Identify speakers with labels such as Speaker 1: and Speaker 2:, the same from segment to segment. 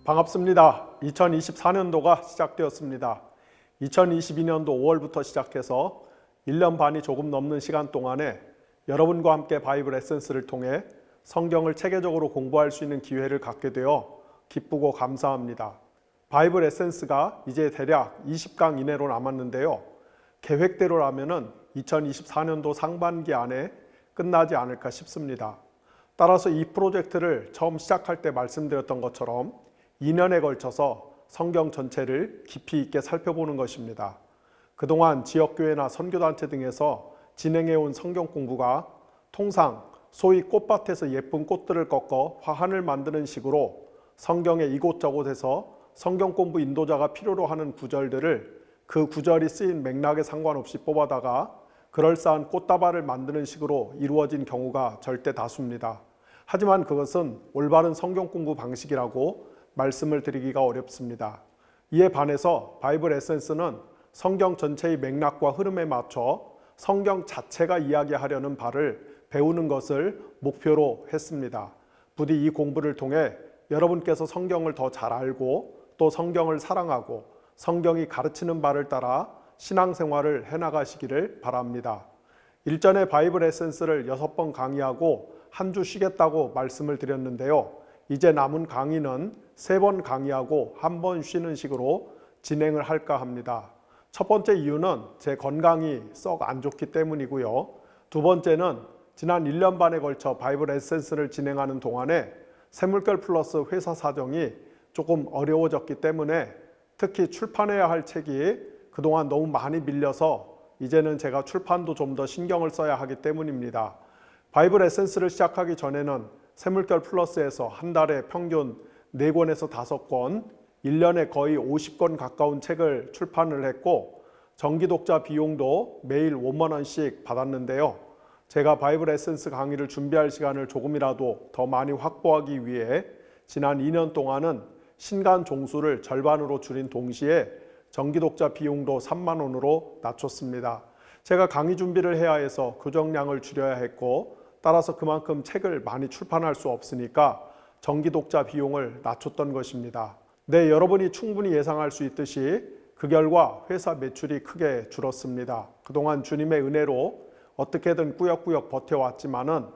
Speaker 1: 반갑습니다. 2024년도가 시작되었습니다. 2022년도 5월부터 시작해서 1년 반이 조금 넘는 시간 동안에 여러분과 함께 바이블 에센스를 통해 성경을 체계적으로 공부할 수 있는 기회를 갖게 되어 기쁘고 감사합니다. 바이블 에센스가 이제 대략 20강 이내로 남았는데요. 계획대로라면 2024년도 상반기 안에 끝나지 않을까 싶습니다. 따라서 이 프로젝트를 처음 시작할 때 말씀드렸던 것처럼 2년에 걸쳐서 성경 전체를 깊이 있게 살펴보는 것입니다. 그동안 지역교회나 선교단체 등에서 진행해온 성경 공부가 통상 소위 꽃밭에서 예쁜 꽃들을 꺾어 화환을 만드는 식으로 성경의 이곳저곳에서 성경 공부 인도자가 필요로 하는 구절들을 그 구절이 쓰인 맥락에 상관없이 뽑아다가 그럴싸한 꽃다발을 만드는 식으로 이루어진 경우가 절대 다수입니다. 하지만 그것은 올바른 성경 공부 방식이라고 말씀을 드리기가 어렵습니다. 이에 반해서 바이블 에센스는 성경 전체의 맥락과 흐름에 맞춰 성경 자체가 이야기하려는 바를 배우는 것을 목표로 했습니다. 부디 이 공부를 통해 여러분께서 성경을 더 잘 알고 또 성경을 사랑하고 성경이 가르치는 바를 따라 신앙생활을 해나가시기를 바랍니다. 일전에 바이블 에센스를 6번 강의하고 한 주 쉬겠다고 말씀을 드렸는데요. 이제 남은 강의는 3번 강의하고 1번 쉬는 식으로 진행을 할까 합니다. 첫 번째 이유는 제 건강이 썩 안 좋기 때문이고요. 두 번째는 지난 1년 반에 걸쳐 바이블 에센스를 진행하는 동안에 샘물결 플러스 회사 사정이 조금 어려워졌기 때문에 특히 출판해야 할 책이 그동안 너무 많이 밀려서 이제는 제가 출판도 좀 더 신경을 써야 하기 때문입니다. 바이블 에센스를 시작하기 전에는 샘물결 플러스에서 한 달에 평균 4권에서 5권, 1년에 거의 50권 가까운 책을 출판을 했고 정기독자 비용도 매일 5만 원씩 받았는데요. 제가 바이블 에센스 강의를 준비할 시간을 조금이라도 더 많이 확보하기 위해 지난 2년 동안은 신간 종수를 절반으로 줄인 동시에 정기독자 비용도 3만 원으로 낮췄습니다. 제가 강의 준비를 해야 해서 교정량을 줄여야 했고 따라서 그만큼 책을 많이 출판할 수 없으니까 정기독자 비용을 낮췄던 것입니다. 네, 여러분이 충분히 예상할 수 있듯이 그 결과 회사 매출이 크게 줄었습니다. 그동안 주님의 은혜로 어떻게든 꾸역꾸역 버텨왔지만은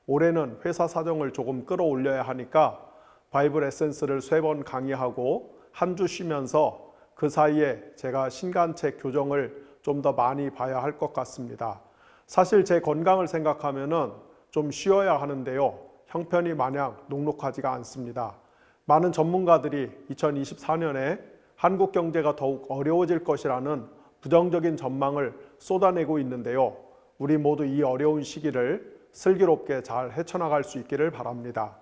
Speaker 1: 올해는 회사 사정을 조금 끌어올려야 하니까 바이블 에센스를 3번 강의하고 한 주 쉬면서 그 사이에 제가 신간책 교정을 좀 더 많이 봐야 할 것 같습니다. 사실 제 건강을 생각하면은 좀 쉬어야 하는데요. 형편이 마냥 녹록하지가 않습니다. 많은 전문가들이 2024년에 한국 경제가 더욱 어려워질 것이라는 부정적인 전망을 쏟아내고 있는데요. 우리 모두 이 어려운 시기를 슬기롭게 잘 헤쳐나갈 수 있기를 바랍니다.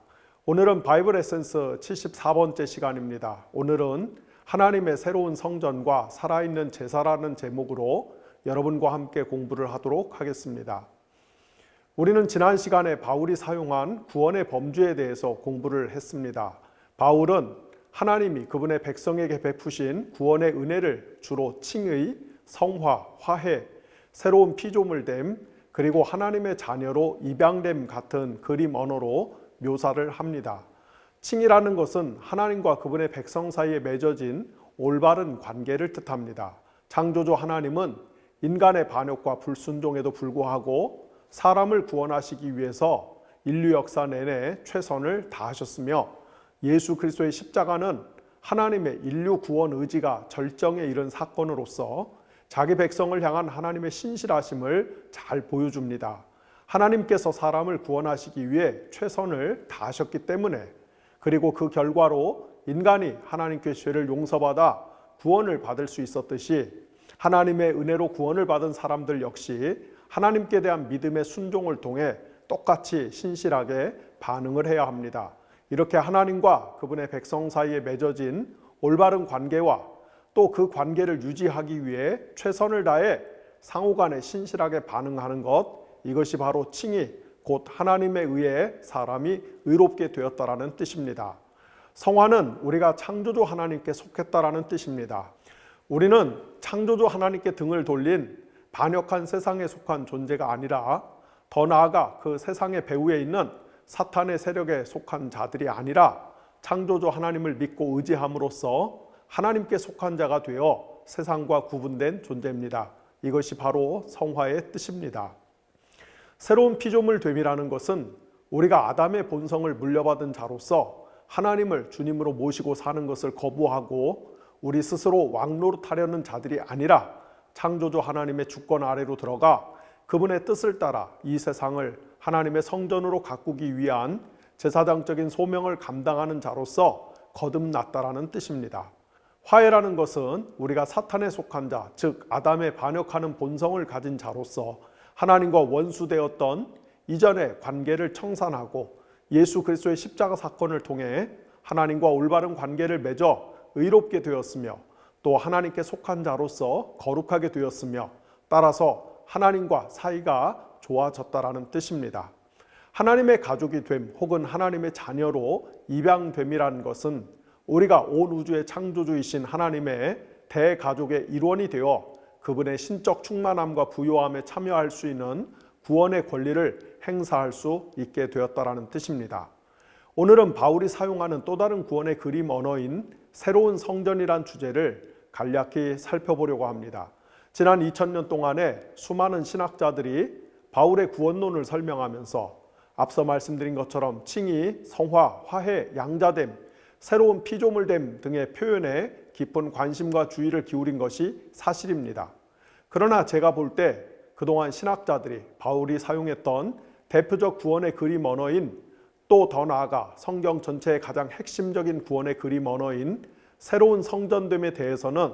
Speaker 1: 오늘은 바이블 에센스 74번째 시간입니다. 오늘은 하나님의 새로운 성전과 살아있는 제사라는 제목으로 여러분과 함께 공부를 하도록 하겠습니다. 우리는 지난 시간에 바울이 사용한 구원의 범주에 대해서 공부를 했습니다. 바울은 하나님이 그분의 백성에게 베푸신 구원의 은혜를 주로 칭의, 성화, 화해, 새로운 피조물됨, 그리고 하나님의 자녀로 입양됨 같은 그림 언어로 묘사를 합니다. 칭이라는 것은 하나님과 그분의 백성 사이에 맺어진 올바른 관계를 뜻합니다. 창조주 하나님은 인간의 반역과 불순종에도 불구하고 사람을 구원하시기 위해서 인류 역사 내내 최선을 다하셨으며 예수 그리스도의 십자가는 하나님의 인류 구원 의지가 절정에 이른 사건으로서 자기 백성을 향한 하나님의 신실하심을 잘 보여줍니다. 하나님께서 사람을 구원하시기 위해 최선을 다하셨기 때문에 그리고 그 결과로 인간이 하나님께 죄를 용서받아 구원을 받을 수 있었듯이 하나님의 은혜로 구원을 받은 사람들 역시 하나님께 대한 믿음의 순종을 통해 똑같이 신실하게 반응을 해야 합니다. 이렇게 하나님과 그분의 백성 사이에 맺어진 올바른 관계와 또 그 관계를 유지하기 위해 최선을 다해 상호간에 신실하게 반응하는 것, 이것이 바로 칭의, 곧 하나님에 의해 사람이 의롭게 되었다라는 뜻입니다. 성화는 우리가 창조주 하나님께 속했다라는 뜻입니다. 우리는 창조주 하나님께 등을 돌린 반역한 세상에 속한 존재가 아니라 더 나아가 그 세상의 배후에 있는 사탄의 세력에 속한 자들이 아니라 창조주 하나님을 믿고 의지함으로써 하나님께 속한 자가 되어 세상과 구분된 존재입니다. 이것이 바로 성화의 뜻입니다. 새로운 피조물 됨이라는 것은 우리가 아담의 본성을 물려받은 자로서 하나님을 주님으로 모시고 사는 것을 거부하고 우리 스스로 왕노릇하려는 자들이 아니라 창조주 하나님의 주권 아래로 들어가 그분의 뜻을 따라 이 세상을 하나님의 성전으로 가꾸기 위한 제사장적인 소명을 감당하는 자로서 거듭났다라는 뜻입니다. 화해라는 것은 우리가 사탄에 속한 자, 즉 아담에 반역하는 본성을 가진 자로서 하나님과 원수되었던 이전의 관계를 청산하고 예수 그리스도의 십자가 사건을 통해 하나님과 올바른 관계를 맺어 의롭게 되었으며 또 하나님께 속한 자로서 거룩하게 되었으며 따라서 하나님과 사이가 좋아졌다라는 뜻입니다. 하나님의 가족이 됨 혹은 하나님의 자녀로 입양됨이라는 것은 우리가 온 우주의 창조주이신 하나님의 대가족의 일원이 되어 그분의 신적 충만함과 부요함에 참여할 수 있는 구원의 권리를 행사할 수 있게 되었다라는 뜻입니다. 오늘은 바울이 사용하는 또 다른 구원의 그림 언어인 새로운 성전이란 주제를 간략히 살펴보려고 합니다. 지난 2000년 동안에 수많은 신학자들이 바울의 구원론을 설명하면서 앞서 말씀드린 것처럼 칭의, 성화, 화해, 양자됨, 새로운 피조물됨 등의 표현에 깊은 관심과 주의를 기울인 것이 사실입니다. 그러나 제가 볼 때 그동안 신학자들이 바울이 사용했던 대표적 구원의 그림 언어인 또 더 나아가 성경 전체의 가장 핵심적인 구원의 그림 언어인 새로운 성전됨에 대해서는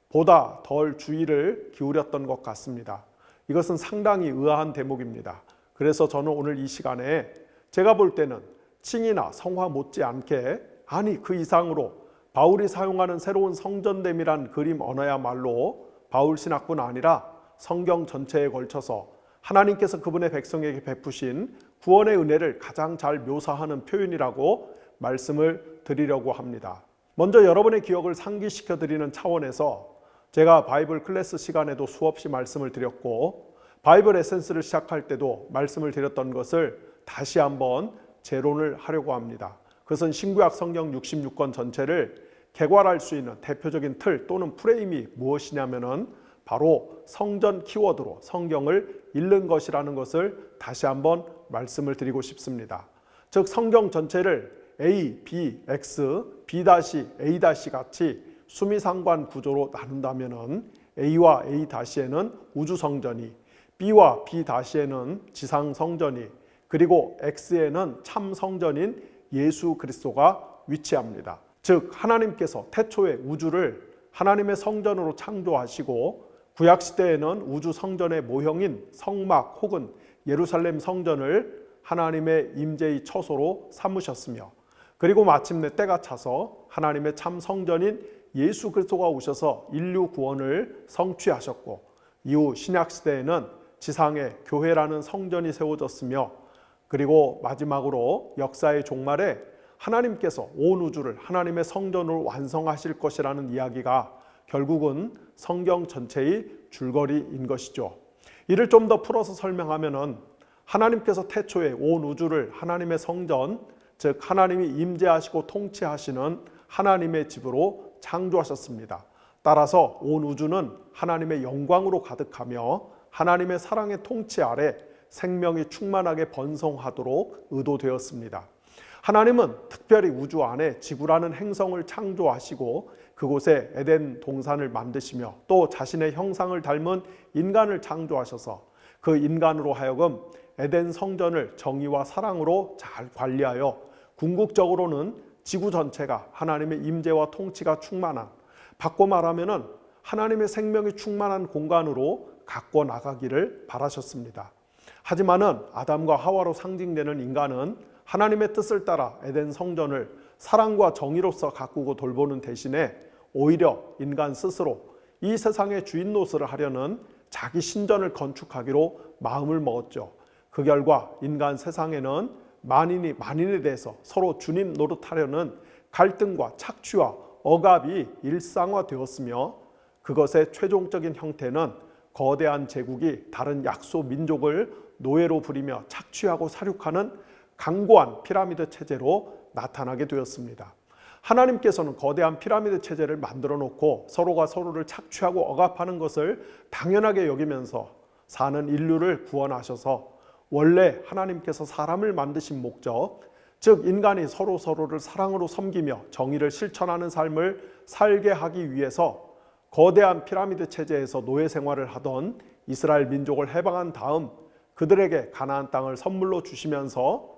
Speaker 1: 보다 덜 주의를 기울였던 것 같습니다. 이것은 상당히 의아한 대목입니다. 그래서 저는 오늘 이 시간에 제가 볼 때는 칭의나 성화 못지않게 아니 그 이상으로 바울이 사용하는 새로운 성전됨이란 그림 언어야말로 바울 신학뿐 아니라 성경 전체에 걸쳐서 하나님께서 그분의 백성에게 베푸신 구원의 은혜를 가장 잘 묘사하는 표현이라고 말씀을 드리려고 합니다. 먼저 여러분의 기억을 상기시켜 드리는 차원에서 제가 바이블 클래스 시간에도 수없이 말씀을 드렸고 바이블 에센스를 시작할 때도 말씀을 드렸던 것을 다시 한번 재론을 하려고 합니다. 그것은 신구약 성경 66권 전체를 개괄할 수 있는 대표적인 틀 또는 프레임이 무엇이냐면은 바로 성전 키워드로 성경을 읽는 것이라는 것을 다시 한번 말씀을 드리고 싶습니다. 즉 성경 전체를 A, B, X, B-A- 같이 수미상관 구조로 나눈다면은 A와 A-에는 우주 성전이, B와 B-에는 지상 성전이, 그리고 X에는 참 성전인 예수 그리스도가 위치합니다. 즉 하나님께서 태초에 우주를 하나님의 성전으로 창조하시고 구약 시대에는 우주 성전의 모형인 성막 혹은 예루살렘 성전을 하나님의 임재의 처소로 삼으셨으며 그리고 마침내 때가 차서 하나님의 참 성전인 예수 그리스도가 오셔서 인류 구원을 성취하셨고 이후 신약 시대에는 지상에 교회라는 성전이 세워졌으며 그리고 마지막으로 역사의 종말에 하나님께서 온 우주를 하나님의 성전으로 완성하실 것이라는 이야기가 결국은 성경 전체의 줄거리인 것이죠. 이를 좀 더 풀어서 설명하면은 하나님께서 태초에 온 우주를 하나님의 성전, 즉 하나님이 임재하시고 통치하시는 하나님의 집으로 창조하셨습니다. 따라서 온 우주는 하나님의 영광으로 가득하며 하나님의 사랑의 통치 아래 생명이 충만하게 번성하도록 의도되었습니다. 하나님은 특별히 우주 안에 지구라는 행성을 창조하시고 그곳에 에덴 동산을 만드시며 또 자신의 형상을 닮은 인간을 창조하셔서 그 인간으로 하여금 에덴 성전을 정의와 사랑으로 잘 관리하여 궁극적으로는 지구 전체가 하나님의 임재와 통치가 충만한, 바꿔 말하면은 하나님의 생명이 충만한 공간으로 가꿔 나가기를 바라셨습니다. 하지만은 아담과 하와로 상징되는 인간은 하나님의 뜻을 따라 에덴 성전을 사랑과 정의로서 가꾸고 돌보는 대신에 오히려 인간 스스로 이 세상의 주인 노릇을 하려는 자기 신전을 건축하기로 마음을 먹었죠. 그 결과 인간 세상에는 만인이 만인에 대해서 서로 주님 노릇하려는 갈등과 착취와 억압이 일상화되었으며 그것의 최종적인 형태는 거대한 제국이 다른 약소 민족을 노예로 부리며 착취하고 살육하는 강고한 피라미드 체제로 나타나게 되었습니다. 하나님께서는 거대한 피라미드 체제를 만들어 놓고 서로가 서로를 착취하고 억압하는 것을 당연하게 여기면서 사는 인류를 구원하셔서 원래 하나님께서 사람을 만드신 목적, 즉 인간이 서로를 사랑으로 섬기며 정의를 실천하는 삶을 살게 하기 위해서 거대한 피라미드 체제에서 노예 생활을 하던 이스라엘 민족을 해방한 다음 그들에게 가나안 땅을 선물로 주시면서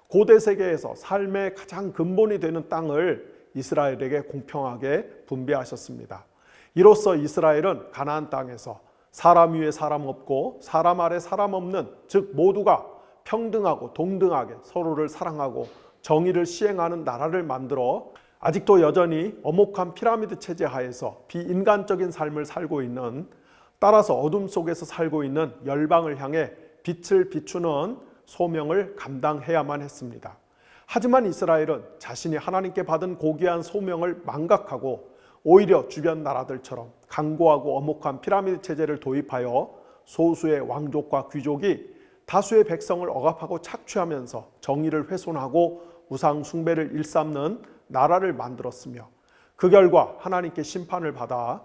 Speaker 1: 고대 세계에서 삶의 가장 근본이 되는 땅을 이스라엘에게 공평하게 분배하셨습니다. 이로써 이스라엘은 가나안 땅에서 사람 위에 사람 없고 사람 아래 사람 없는, 즉 모두가 평등하고 동등하게 서로를 사랑하고 정의를 시행하는 나라를 만들어 아직도 여전히 엄혹한 피라미드 체제 하에서 비인간적인 삶을 살고 있는, 따라서 어둠 속에서 살고 있는 열방을 향해 빛을 비추는 소명을 감당해야만 했습니다. 하지만 이스라엘은 자신이 하나님께 받은 고귀한 소명을 망각하고 오히려 주변 나라들처럼 강고하고 엄혹한 피라미드 체제를 도입하여 소수의 왕족과 귀족이 다수의 백성을 억압하고 착취하면서 정의를 훼손하고 우상 숭배를 일삼는 나라를 만들었으며, 그 결과 하나님께 심판을 받아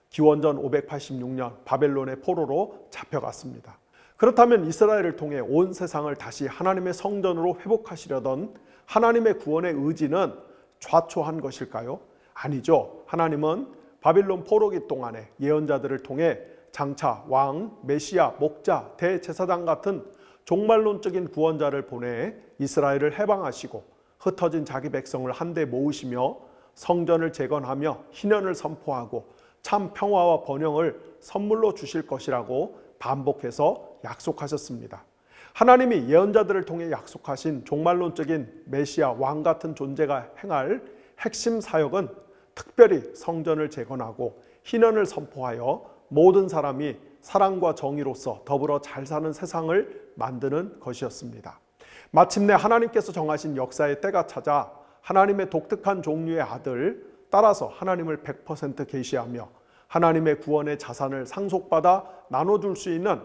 Speaker 1: 기원전 586년 바벨론의 포로로 잡혀갔습니다. 그렇다면 이스라엘을 통해 온 세상을 다시 하나님의 성전으로 회복하시려던 하나님의 구원의 의지는 좌초한 것일까요? 아니죠. 하나님은 바빌론 포로기 동안에 예언자들을 통해 장차 왕, 메시아, 목자, 대제사장 같은 종말론적인 구원자를 보내 이스라엘을 해방하시고 흩어진 자기 백성을 한데 모으시며 성전을 재건하며 희년을 선포하고 참 평화와 번영을 선물로 주실 것이라고 반복해서 약속하셨습니다. 하나님이 예언자들을 통해 약속하신 종말론적인 메시아 왕 같은 존재가 행할 핵심 사역은 특별히 성전을 재건하고 희년을 선포하여 모든 사람이 사랑과 정의로서 더불어 잘 사는 세상을 만드는 것이었습니다. 마침내 하나님께서 정하신 역사의 때가 찾아 하나님의 독특한 종류의 아들, 따라서 하나님을 100% 계시하며 하나님의 구원의 자산을 상속받아 나눠줄 수 있는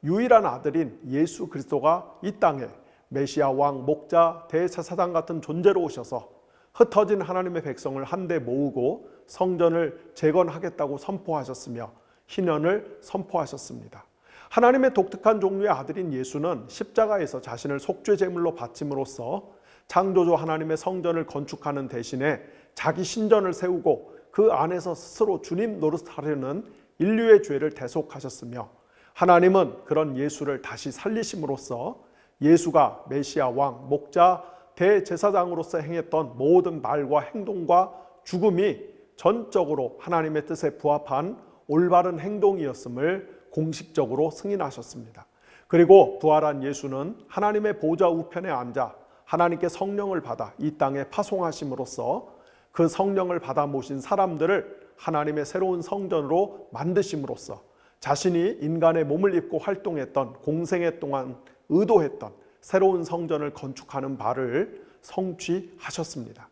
Speaker 1: 유일한 아들인 예수 그리스도가 이 땅에 메시아 왕, 목자, 대제사장 같은 존재로 오셔서 흩어진 하나님의 백성을 한데 모으고 성전을 재건하겠다고 선포하셨으며 희년을 선포하셨습니다. 하나님의 독특한 종류의 아들인 예수는 십자가에서 자신을 속죄 제물로 바침으로써 창조주 하나님의 성전을 건축하는 대신에 자기 신전을 세우고 그 안에서 스스로 주님 노릇하려는 인류의 죄를 대속하셨으며, 하나님은 그런 예수를 다시 살리심으로써 예수가 메시아 왕, 목자, 대제사장으로서 행했던 모든 말과 행동과 죽음이 전적으로 하나님의 뜻에 부합한 올바른 행동이었음을 공식적으로 승인하셨습니다. 그리고 부활한 예수는 하나님의 보좌 우편에 앉아 하나님께 성령을 받아 이 땅에 파송하심으로써 그 성령을 받아 모신 사람들을 하나님의 새로운 성전으로 만드심으로써 자신이 인간의 몸을 입고 활동했던 공생애 동안 의도했던 새로운 성전을 건축하는 바를 성취하셨습니다.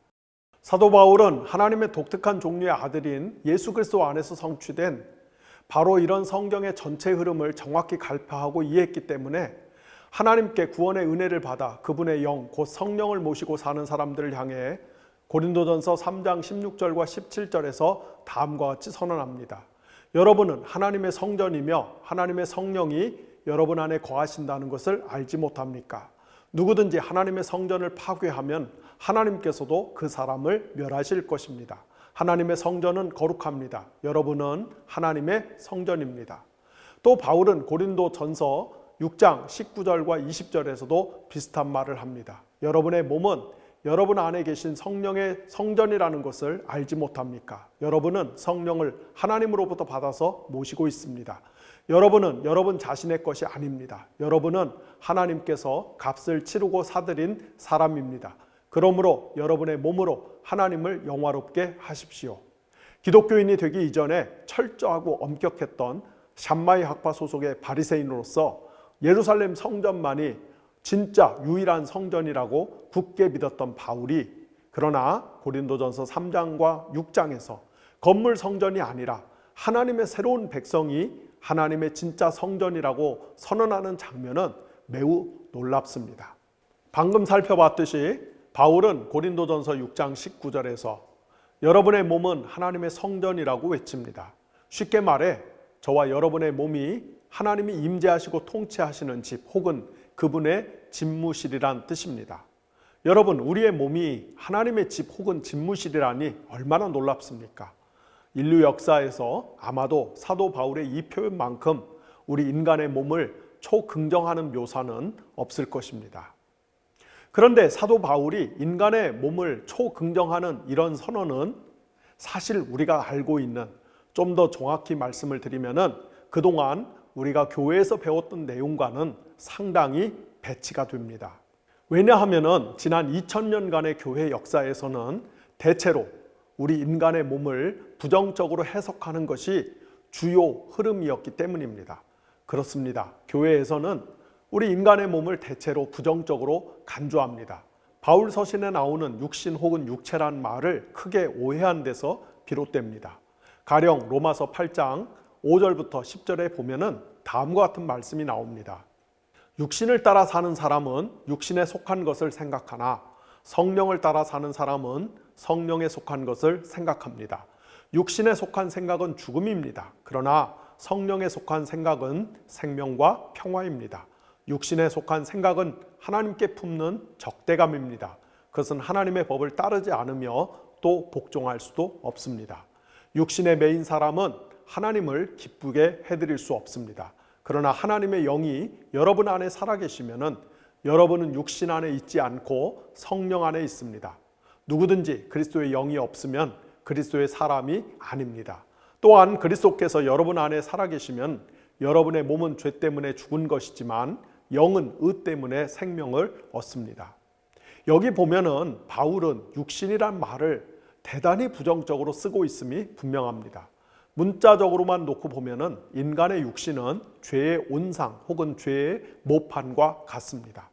Speaker 1: 사도 바울은 하나님의 독특한 종류의 아들인 예수 그리스도 안에서 성취된 바로 이런 성경의 전체 흐름을 정확히 갈파하고 이해했기 때문에 하나님께 구원의 은혜를 받아 그분의 영, 곧 성령을 모시고 사는 사람들을 향해 고린도전서 3장 16절과 17절에서 다음과 같이 선언합니다. 여러분은 하나님의 성전이며 하나님의 성령이 여러분 안에 거하신다는 것을 알지 못합니까? 누구든지 하나님의 성전을 파괴하면 하나님께서도 그 사람을 멸하실 것입니다. 하나님의 성전은 거룩합니다. 여러분은 하나님의 성전입니다. 또 바울은 고린도전서 6장 19절과 20절에서도 비슷한 말을 합니다. 여러분의 몸은 여러분 안에 계신 성령의 성전이라는 것을 알지 못합니까? 여러분은 성령을 하나님으로부터 받아서 모시고 있습니다. 여러분은 여러분 자신의 것이 아닙니다. 여러분은 하나님께서 값을 치르고 사들인 사람입니다. 그러므로 여러분의 몸으로 하나님을 영화롭게 하십시오. 기독교인이 되기 이전에 철저하고 엄격했던 샴마이 학파 소속의 바리새인으로서 예루살렘 성전만이 진짜 유일한 성전이라고 굳게 믿었던 바울이, 그러나 고린도전서 3장과 6장에서 건물 성전이 아니라 하나님의 새로운 백성이 하나님의 진짜 성전이라고 선언하는 장면은 매우 놀랍습니다. 방금 살펴봤듯이 바울은 고린도전서 6장 19절에서 여러분의 몸은 하나님의 성전이라고 외칩니다. 쉽게 말해 저와 여러분의 몸이 하나님이 임재하시고 통치하시는 집 혹은 그분의 집무실이란 뜻입니다. 여러분, 우리의 몸이 하나님의 집 혹은 집무실이라니 얼마나 놀랍습니까? 인류 역사에서 아마도 사도 바울의 이 표현만큼 우리 인간의 몸을 초긍정하는 묘사는 없을 것입니다. 그런데 사도 바울이 인간의 몸을 초긍정하는 이런 선언은 사실 우리가 알고 있는, 좀 더 정확히 말씀을 드리면은 그동안 우리가 교회에서 배웠던 내용과는 상당히 배치가 됩니다. 왜냐하면은 지난 2000년간의 교회 역사에서는 대체로 우리 인간의 몸을 부정적으로 해석하는 것이 주요 흐름이었기 때문입니다. 그렇습니다. 교회에서는 우리 인간의 몸을 대체로 부정적으로 간주합니다. 바울 서신에 나오는 육신 혹은 육체란 말을 크게 오해한 데서 비롯됩니다. 가령 로마서 8장 5절부터 10절에 보면은 다음과 같은 말씀이 나옵니다. 육신을 따라 사는 사람은 육신에 속한 것을 생각하나 성령을 따라 사는 사람은 성령에 속한 것을 생각합니다. 육신에 속한 생각은 죽음입니다. 그러나 성령에 속한 생각은 생명과 평화입니다. 육신에 속한 생각은 하나님께 품는 적대감입니다. 그것은 하나님의 법을 따르지 않으며 또 복종할 수도 없습니다. 육신에 매인 사람은 하나님을 기쁘게 해드릴 수 없습니다. 그러나 하나님의 영이 여러분 안에 살아계시면은 여러분은 육신 안에 있지 않고 성령 안에 있습니다. 누구든지 그리스도의 영이 없으면 그리스도의 사람이 아닙니다. 또한 그리스도께서 여러분 안에 살아계시면 여러분의 몸은 죄 때문에 죽은 것이지만 영은 의 때문에 생명을 얻습니다. 여기 보면은 바울은 육신이란 말을 대단히 부정적으로 쓰고 있음이 분명합니다. 문자적으로만 놓고 보면은 인간의 육신은 죄의 온상 혹은 죄의 모판과 같습니다.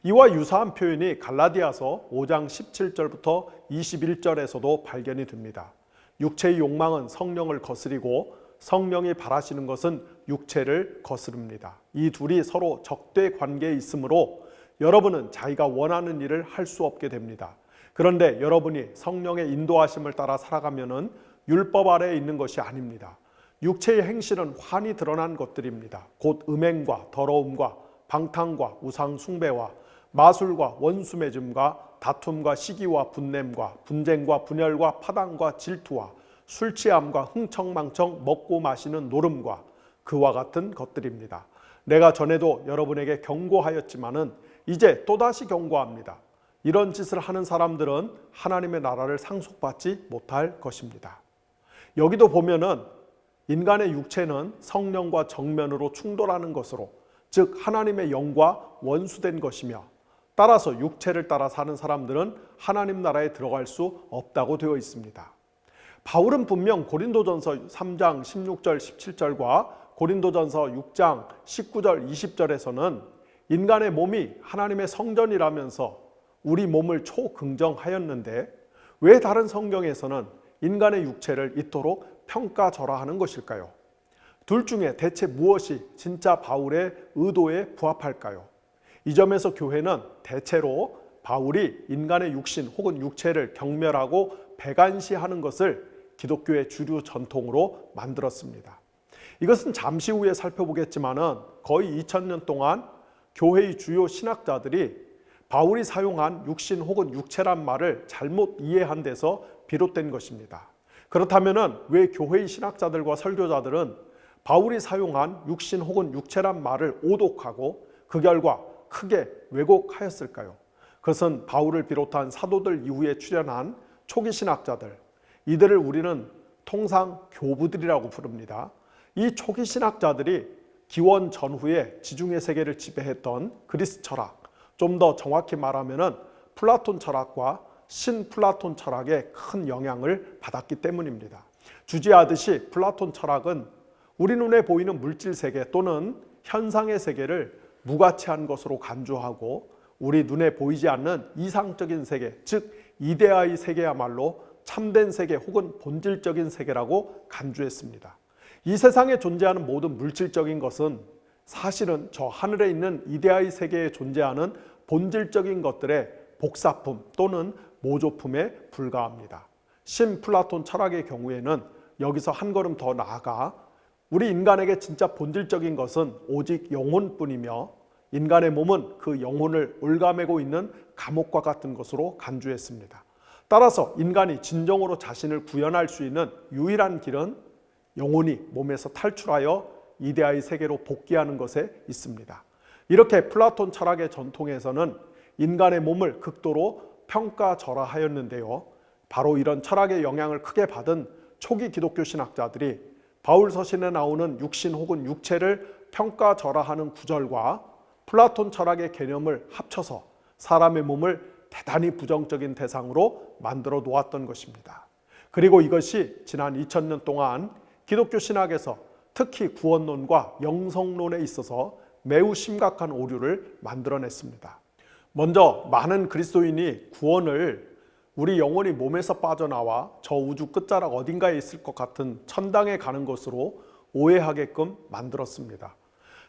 Speaker 1: 이와 유사한 표현이 갈라디아서 5장 17절부터 21절에서도 발견이 됩니다. 육체의 욕망은 성령을 거스리고 성령이 바라시는 것은 육체를 거스릅니다. 이 둘이 서로 적대 관계에 있으므로 여러분은 자기가 원하는 일을 할 수 없게 됩니다. 그런데 여러분이 성령의 인도하심을 따라 살아가면은 율법 아래에 있는 것이 아닙니다. 육체의 행실은 환히 드러난 것들입니다. 곧 음행과 더러움과 방탕과 우상 숭배와 마술과 원수 맺음과 다툼과 시기와 분냄과 분쟁과 분열과 파당과 질투와 술 취함과 흥청망청 먹고 마시는 노름과 그와 같은 것들입니다. 내가 전에도 여러분에게 경고하였지만은 이제 또다시 경고합니다. 이런 짓을 하는 사람들은 하나님의 나라를 상속받지 못할 것입니다. 여기도 보면은 인간의 육체는 성령과 정면으로 충돌하는 것으로, 즉 하나님의 영과 원수된 것이며, 따라서 육체를 따라 사는 사람들은 하나님 나라에 들어갈 수 없다고 되어 있습니다. 바울은 분명 고린도전서 3장 16절 17절과 고린도전서 6장 19절 20절에서는 인간의 몸이 하나님의 성전이라면서 우리 몸을 초긍정하였는데 왜 다른 성경에서는 인간의 육체를 이토록 평가절하하는 것일까요? 둘 중에 대체 무엇이 진짜 바울의 의도에 부합할까요? 이 점에서 교회는 대체로 바울이 인간의 육신 혹은 육체를 경멸하고 배관시하는 것을 기독교의 주류 전통으로 만들었습니다. 이것은 잠시 후에 살펴보겠지만은 거의 2000년 동안 교회의 주요 신학자들이 바울이 사용한 육신 혹은 육체란 말을 잘못 이해한 데서 비롯된 것입니다. 그렇다면은 왜 교회의 신학자들과 설교자들은 바울이 사용한 육신 혹은 육체란 말을 오독하고 그 결과 크게 왜곡하였을까요? 그것은 바울을 비롯한 사도들 이후에 출현한 초기 신학자들, 이들을 우리는 통상 교부들이라고 부릅니다. 이 초기 신학자들이 기원 전후에 지중해 세계를 지배했던 그리스 철학, 좀 더 정확히 말하면은 플라톤 철학과 신플라톤 철학에 큰 영향을 받았기 때문입니다. 주지하듯이 플라톤 철학은 우리 눈에 보이는 물질 세계 또는 현상의 세계를 무가치한 것으로 간주하고 우리 눈에 보이지 않는 이상적인 세계, 즉 이데아의 세계야말로 참된 세계 혹은 본질적인 세계라고 간주했습니다. 이 세상에 존재하는 모든 물질적인 것은 사실은 저 하늘에 있는 이데아의 세계에 존재하는 본질적인 것들의 복사품 또는 모조품에 불과합니다. 신플라톤 철학의 경우에는 여기서 한 걸음 더 나아가 우리 인간에게 진짜 본질적인 것은 오직 영혼뿐이며 인간의 몸은 그 영혼을 올가매고 있는 감옥과 같은 것으로 간주했습니다. 따라서 인간이 진정으로 자신을 구현할 수 있는 유일한 길은 영혼이 몸에서 탈출하여 이데아의 세계로 복귀하는 것에 있습니다. 이렇게 플라톤 철학의 전통에서는 인간의 몸을 극도로 평가절하하였는데요. 바로 이런 철학의 영향을 크게 받은 초기 기독교 신학자들이 바울 서신에 나오는 육신 혹은 육체를 평가절하하는 구절과 플라톤 철학의 개념을 합쳐서 사람의 몸을 대단히 부정적인 대상으로 만들어 놓았던 것입니다. 그리고 이것이 지난 2000년 동안 기독교 신학에서 특히 구원론과 영성론에 있어서 매우 심각한 오류를 만들어냈습니다. 먼저 많은 그리스도인이 구원을 우리 영혼이 몸에서 빠져나와 저 우주 끝자락 어딘가에 있을 것 같은 천당에 가는 것으로 오해하게끔 만들었습니다.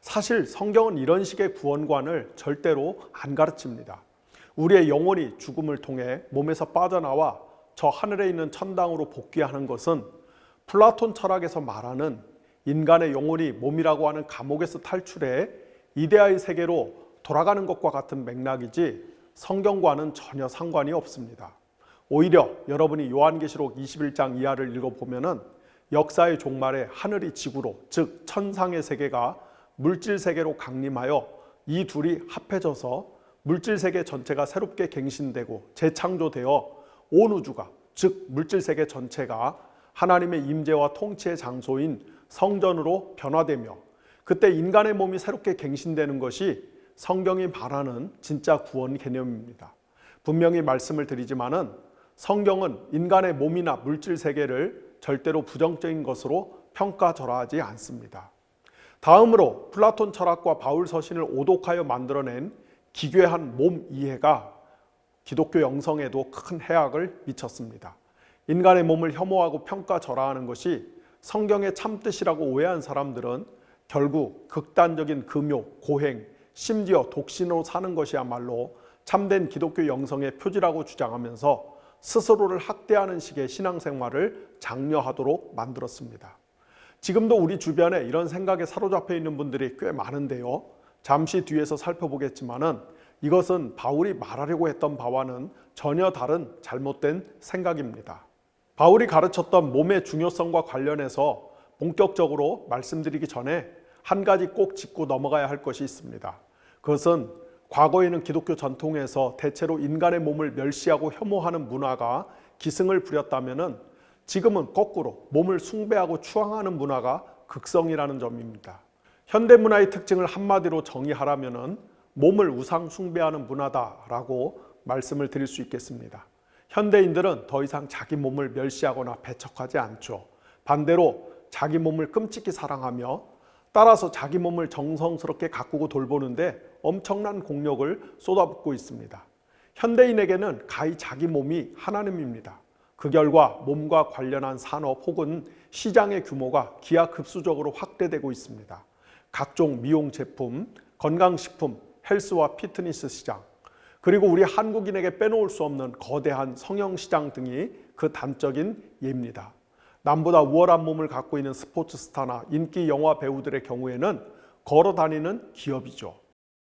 Speaker 1: 사실 성경은 이런 식의 구원관을 절대로 안 가르칩니다. 우리의 영혼이 죽음을 통해 몸에서 빠져나와 저 하늘에 있는 천당으로 복귀하는 것은 플라톤 철학에서 말하는 인간의 영혼이 몸이라고 하는 감옥에서 탈출해 이데아의 세계로 돌아가는 것과 같은 맥락이지 성경과는 전혀 상관이 없습니다. 오히려 여러분이 요한계시록 21장 이하를 읽어보면 역사의 종말에 하늘이 지구로, 즉 천상의 세계가 물질 세계로 강림하여 이 둘이 합해져서 물질 세계 전체가 새롭게 갱신되고 재창조되어 온 우주가, 즉 물질 세계 전체가 하나님의 임재와 통치의 장소인 성전으로 변화되며 그때 인간의 몸이 새롭게 갱신되는 것이 성경이 말하는 진짜 구원 개념입니다. 분명히 말씀을 드리지만은 성경은 인간의 몸이나 물질 세계를 절대로 부정적인 것으로 평가절하하지 않습니다. 다음으로 플라톤 철학과 바울 서신을 오독하여 만들어낸 기괴한 몸 이해가 기독교 영성에도 큰 해악을 미쳤습니다. 인간의 몸을 혐오하고 평가절하하는 것이 성경의 참뜻이라고 오해한 사람들은 결국 극단적인 금욕, 고행, 심지어 독신으로 사는 것이야말로 참된 기독교 영성의 표지라고 주장하면서 스스로를 학대하는 식의 신앙생활을 장려하도록 만들었습니다. 지금도 우리 주변에 이런 생각에 사로잡혀 있는 분들이 꽤 많은데요. 잠시 뒤에서 살펴보겠지만은 이것은 바울이 말하려고 했던 바와는 전혀 다른 잘못된 생각입니다. 바울이 가르쳤던 몸의 중요성과 관련해서 본격적으로 말씀드리기 전에 한 가지 꼭 짚고 넘어가야 할 것이 있습니다. 그것은 과거에는 기독교 전통에서 대체로 인간의 몸을 멸시하고 혐오하는 문화가 기승을 부렸다면은 지금은 거꾸로 몸을 숭배하고 추앙하는 문화가 극성이라는 점입니다. 현대문화의 특징을 한마디로 정의하라면은 몸을 우상 숭배하는 문화다라고 말씀을 드릴 수 있겠습니다. 현대인들은 더 이상 자기 몸을 멸시하거나 배척하지 않죠. 반대로 자기 몸을 끔찍히 사랑하며 따라서 자기 몸을 정성스럽게 가꾸고 돌보는데 엄청난 공력을 쏟아붓고 있습니다. 현대인에게는 가히 자기 몸이 하나님입니다. 그 결과 몸과 관련한 산업 혹은 시장의 규모가 기하급수적으로 확대되고 있습니다. 각종 미용 제품, 건강식품, 헬스와 피트니스 시장, 그리고 우리 한국인에게 빼놓을 수 없는 거대한 성형시장 등이 그 단적인 예입니다. 남보다 우월한 몸을 갖고 있는 스포츠 스타나 인기 영화 배우들의 경우에는 걸어 다니는 기업이죠.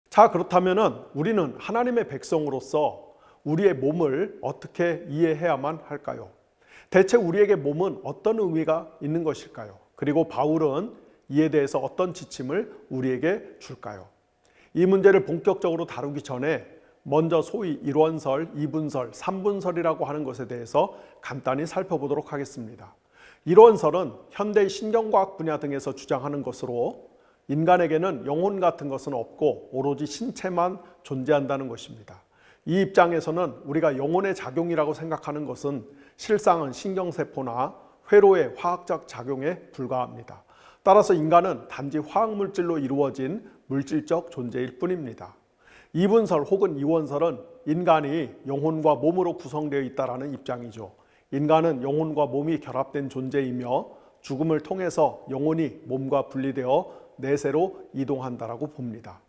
Speaker 1: 자, 그렇다면 우리는 하나님의 백성으로서 우리의 몸을 어떻게 이해해야만 할까요? 대체 우리에게 몸은 어떤 의미가 있는 것일까요? 그리고 바울은 이에 대해서 어떤 지침을 우리에게 줄까요? 이 문제를 본격적으로 다루기 전에 먼저 소위 1원설, 2분설, 3분설이라고 하는 것에 대해서 간단히 살펴보도록 하겠습니다. 1원설은 현대의 신경과학 분야 등에서 주장하는 것으로 인간에게는 영혼 같은 것은 없고 오로지 신체만 존재한다는 것입니다. 이 입장에서는 우리가 영혼의 작용이라고 생각하는 것은 실상은 신경세포나 회로의 화학적 작용에 불과합니다. 따라서 인간은 단지 화학물질로 이루어진 물질적 존재일 뿐입니다. 2분설 혹은 2원설은 인간이 영혼과 몸으로 구성되어 있다는 입장이죠. 인간은 영혼과 몸이 결합된 존재이며 죽음을 통해서 영혼이 몸과 분리되어 내세로 이동한다라고 봅니다.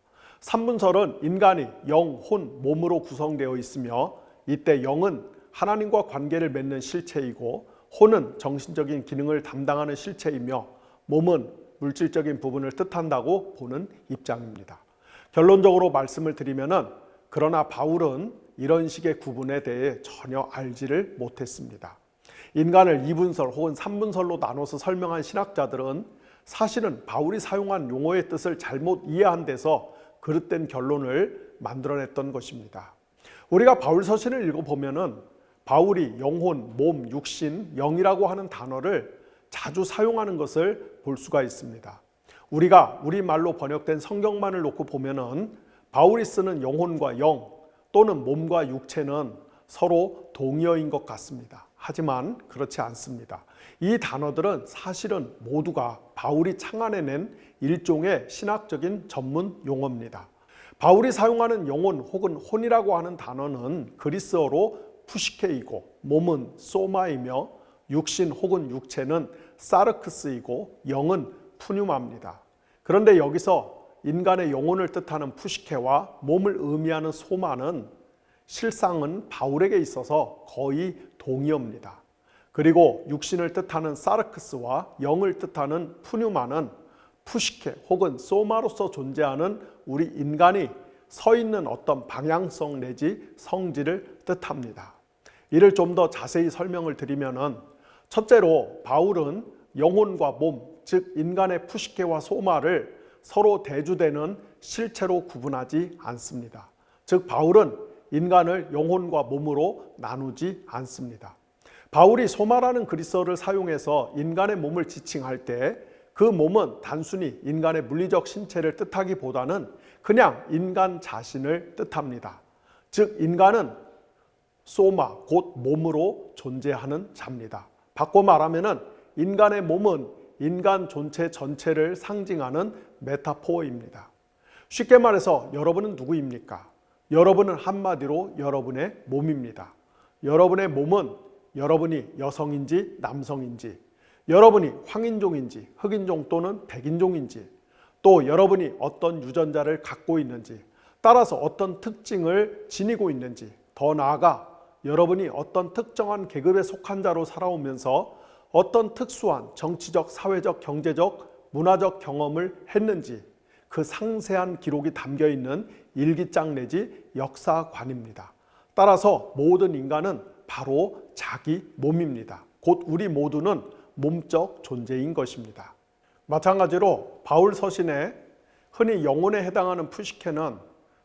Speaker 1: 삼분설은 인간이 영, 혼, 몸으로 구성되어 있으며 이때 영은 하나님과 관계를 맺는 실체이고 혼은 정신적인 기능을 담당하는 실체이며 몸은 물질적인 부분을 뜻한다고 보는 입장입니다. 결론적으로 말씀을 드리면은 그러나 바울은 이런 식의 구분에 대해 전혀 알지를 못했습니다. 인간을 이분설 혹은 삼분설로 나눠서 설명한 신학자들은 사실은 바울이 사용한 용어의 뜻을 잘못 이해한 데서 그릇된 결론을 만들어냈던 것입니다. 우리가 바울 서신을 읽어보면은 바울이 영혼, 몸, 육신, 영이라고 하는 단어를 자주 사용하는 것을 볼 수가 있습니다. 우리가 우리말로 번역된 성경만을 놓고 보면은 바울이 쓰는 영혼과 영 또는 몸과 육체는 서로 동의어인 것 같습니다. 하지만 그렇지 않습니다. 이 단어들은 사실은 모두가 바울이 창안해낸 일종의 신학적인 전문 용어입니다. 바울이 사용하는 영혼 혹은 혼이라고 하는 단어는 그리스어로 푸시케이고 몸은 소마이며 육신 혹은 육체는 사르크스이고 영은 푸뉴마입니다. 그런데 여기서 인간의 영혼을 뜻하는 푸시케와 몸을 의미하는 소마는 실상은 바울에게 있어서 거의 동의어입니다. 그리고 육신을 뜻하는 사르크스와 영을 뜻하는 푸뉴마는 푸시케 혹은 소마로서 존재하는 우리 인간이 서 있는 어떤 방향성 내지 성질을 뜻합니다. 이를 좀 더 자세히 설명을 드리면은 첫째로 바울은 영혼과 몸, 즉 인간의 푸시케와 소마를 서로 대주되는 실체로 구분하지 않습니다. 즉 바울은 인간을 영혼과 몸으로 나누지 않습니다. 바울이 소마라는 그리스어를 사용해서 인간의 몸을 지칭할 때 그 몸은 단순히 인간의 물리적 신체를 뜻하기보다는 그냥 인간 자신을 뜻합니다. 즉 인간은 소마, 곧 몸으로 존재하는 자입니다. 바꿔 말하면은 인간의 몸은 인간 존재 전체를 상징하는 메타포어입니다. 쉽게 말해서 여러분은 누구입니까? 여러분은 한마디로 여러분의 몸입니다. 여러분의 몸은 여러분이 여성인지 남성인지, 여러분이 황인종인지 흑인종 또는 백인종인지, 또 여러분이 어떤 유전자를 갖고 있는지, 따라서 어떤 특징을 지니고 있는지, 더 나아가 여러분이 어떤 특정한 계급에 속한 자로 살아오면서 어떤 특수한 정치적, 사회적, 경제적, 문화적 경험을 했는지 그 상세한 기록이 담겨 있는 일기장 내지 역사관입니다. 따라서 모든 인간은 바로 자기 몸입니다. 곧 우리 모두는 몸적 존재인 것입니다. 마찬가지로 바울 서신에 흔히 영혼에 해당하는 푸시케는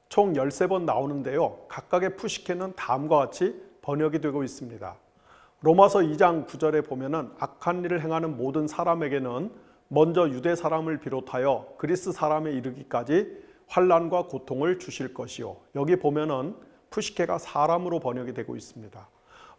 Speaker 1: 총 13번 나오는데요. 각각의 푸시케는 다음과 같이 번역이 되고 있습니다. 로마서 2장 9절에 보면은 악한 일을 행하는 모든 사람에게는 먼저 유대 사람을 비롯하여 그리스 사람에 이르기까지 환난과 고통을 주실 것이요. 여기 보면은 푸시케가 사람으로 번역이 되고 있습니다.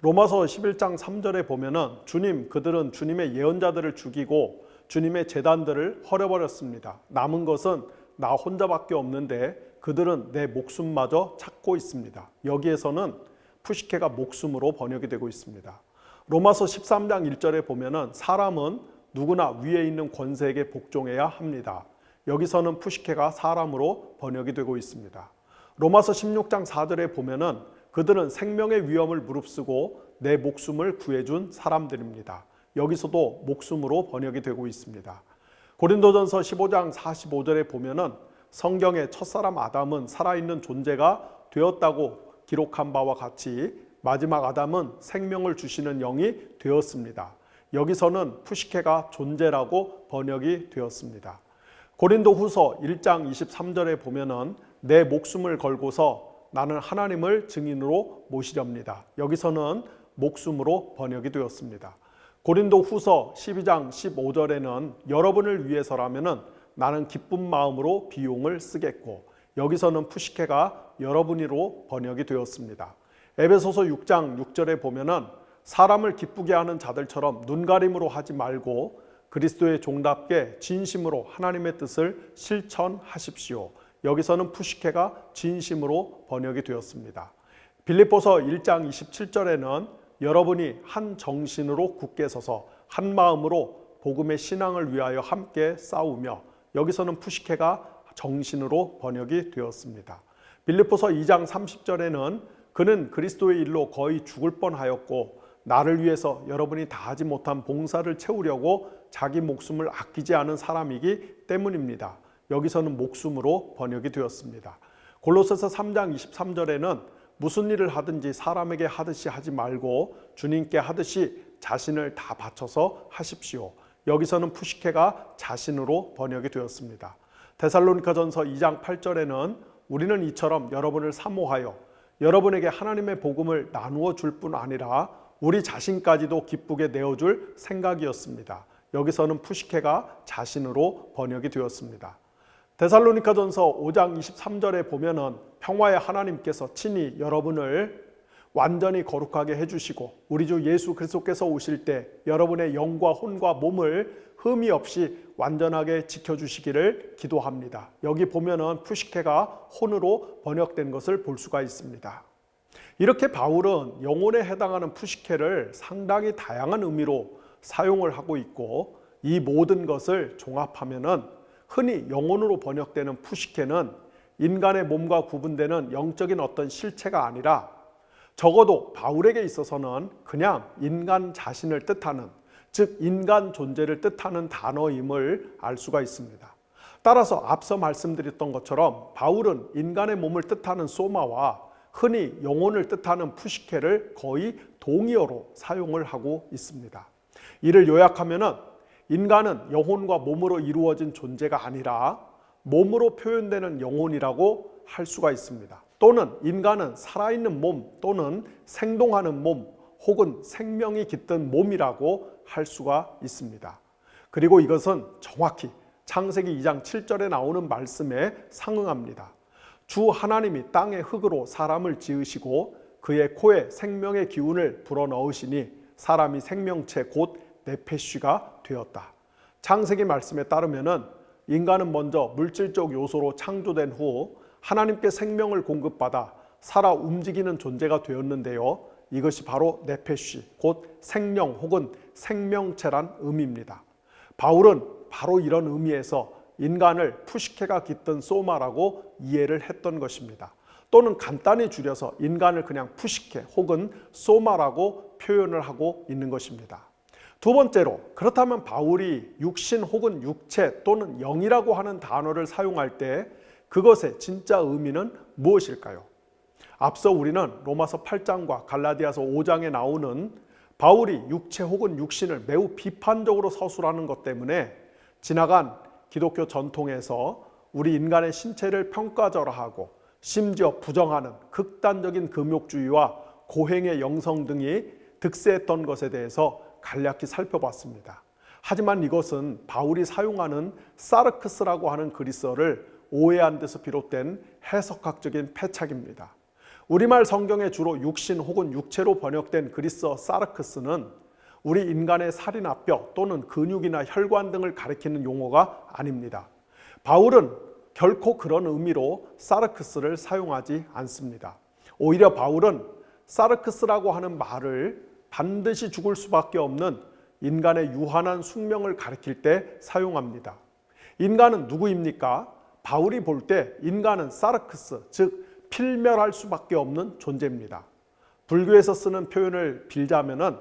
Speaker 1: 로마서 11장 3절에 보면은 주님, 그들은 주님의 예언자들을 죽이고 주님의 제단들을 헐어버렸습니다. 남은 것은 나 혼자밖에 없는데 그들은 내 목숨마저 찾고 있습니다. 여기에서는 푸시케가 목숨으로 번역이 되고 있습니다. 로마서 13장 1절에 보면은 사람은 누구나 위에 있는 권세에게 복종해야 합니다. 여기서는 푸시케가 사람으로 번역이 되고 있습니다. 로마서 16장 4절에 보면은 그들은 생명의 위험을 무릅쓰고 내 목숨을 구해준 사람들입니다. 여기서도 목숨으로 번역이 되고 있습니다. 고린도전서 15장 45절에 보면은 성경의 첫사람 아담은 살아있는 존재가 되었다고 기록한 바와 같이 마지막 아담은 생명을 주시는 영이 되었습니다. 여기서는 푸시케가 존재라고 번역이 되었습니다. 고린도 후서 1장 23절에 보면은 내 목숨을 걸고서 나는 하나님을 증인으로 모시렵니다. 여기서는 목숨으로 번역이 되었습니다. 고린도 후서 12장 15절에는 여러분을 위해서라면은 나는 기쁜 마음으로 비용을 쓰겠고, 여기서는 푸시케가 여러분이로 번역이 되었습니다. 에베소서 6장 6절에 보면은 사람을 기쁘게 하는 자들처럼 눈가림으로 하지 말고 그리스도의 종답게 진심으로 하나님의 뜻을 실천하십시오. 여기서는 푸시케가 진심으로 번역이 되었습니다. 빌립보서 1장 27절에는 여러분이 한 정신으로 굳게 서서 한 마음으로 복음의 신앙을 위하여 함께 싸우며, 여기서는 푸시케가 정신으로 번역이 되었습니다. 빌립보서 2장 30절에는 그는 그리스도의 일로 거의 죽을 뻔하였고 나를 위해서 여러분이 다하지 못한 봉사를 채우려고 자기 목숨을 아끼지 않은 사람이기 때문입니다. 여기서는 목숨으로 번역이 되었습니다. 골로새서 3장 23절에는 무슨 일을 하든지 사람에게 하듯이 하지 말고 주님께 하듯이 자신을 다 바쳐서 하십시오. 여기서는 푸시케가 자신으로 번역이 되었습니다. 데살로니가전서 2장 8절에는 우리는 이처럼 여러분을 사모하여 여러분에게 하나님의 복음을 나누어 줄 뿐 아니라 우리 자신까지도 기쁘게 내어줄 생각이었습니다. 여기서는 푸시케가 자신으로 번역이 되었습니다. 데살로니가전서 5장 23절에 보면은 평화의 하나님께서 친히 여러분을 완전히 거룩하게 해주시고 우리 주 예수 그리스도께서 오실 때 여러분의 영과 혼과 몸을 흠이 없이 완전하게 지켜주시기를 기도합니다. 여기 보면은 푸시케가 혼으로 번역된 것을 볼 수가 있습니다. 이렇게 바울은 영혼에 해당하는 푸시케를 상당히 다양한 의미로 사용을 하고 있고 이 모든 것을 종합하면은 흔히 영혼으로 번역되는 푸시케는 인간의 몸과 구분되는 영적인 어떤 실체가 아니라 적어도 바울에게 있어서는 그냥 인간 자신을 뜻하는, 즉 인간 존재를 뜻하는 단어임을 알 수가 있습니다. 따라서 앞서 말씀드렸던 것처럼 바울은 인간의 몸을 뜻하는 소마와 흔히 영혼을 뜻하는 푸시케를 거의 동의어로 사용을 하고 있습니다. 이를 요약하면은 인간은 영혼과 몸으로 이루어진 존재가 아니라 몸으로 표현되는 영혼이라고 할 수가 있습니다. 또는 인간은 살아있는 몸 또는 생동하는 몸 혹은 생명이 깃든 몸이라고 할 수가 있습니다. 그리고 이것은 정확히 창세기 2장 7절에 나오는 말씀에 상응합니다. 주 하나님이 땅의 흙으로 사람을 지으시고 그의 코에 생명의 기운을 불어넣으시니 사람이 생명체 곧 네페쉬가 되었다. 창세기 말씀에 따르면은 인간은 먼저 물질적 요소로 창조된 후 하나님께 생명을 공급받아 살아 움직이는 존재가 되었는데요. 이것이 바로 네페쉬, 곧 생명 혹은 생명체란 의미입니다. 바울은 바로 이런 의미에서 인간을 푸시케가 깃든 소마라고 이해를 했던 것입니다. 또는 간단히 줄여서 인간을 그냥 푸시케 혹은 소마라고 표현을 하고 있는 것입니다. 두 번째로, 그렇다면 바울이 육신 혹은 육체 또는 영이라고 하는 단어를 사용할 때 그것의 진짜 의미는 무엇일까요? 앞서 우리는 로마서 8장과 갈라디아서 5장에 나오는 바울이 육체 혹은 육신을 매우 비판적으로 서술하는 것 때문에 지나간 기독교 전통에서 우리 인간의 신체를 평가절하하고 심지어 부정하는 극단적인 금욕주의와 고행의 영성 등이 득세했던 것에 대해서 간략히 살펴봤습니다. 하지만 이것은 바울이 사용하는 사르크스라고 하는 그리스어를 오해한 데서 비롯된 해석학적인 패착입니다. 우리말 성경에 주로 육신 혹은 육체로 번역된 그리스어 사르크스는 우리 인간의 살이나 뼈 또는 근육이나 혈관 등을 가리키는 용어가 아닙니다. 바울은 결코 그런 의미로 사르크스를 사용하지 않습니다. 오히려 바울은 사르크스라고 하는 말을 반드시 죽을 수밖에 없는 인간의 유한한 숙명을 가리킬 때 사용합니다. 인간은 누구입니까? 바울이 볼 때 인간은 사르크스, 즉 필멸할 수밖에 없는 존재입니다. 불교에서 쓰는 표현을 빌자면은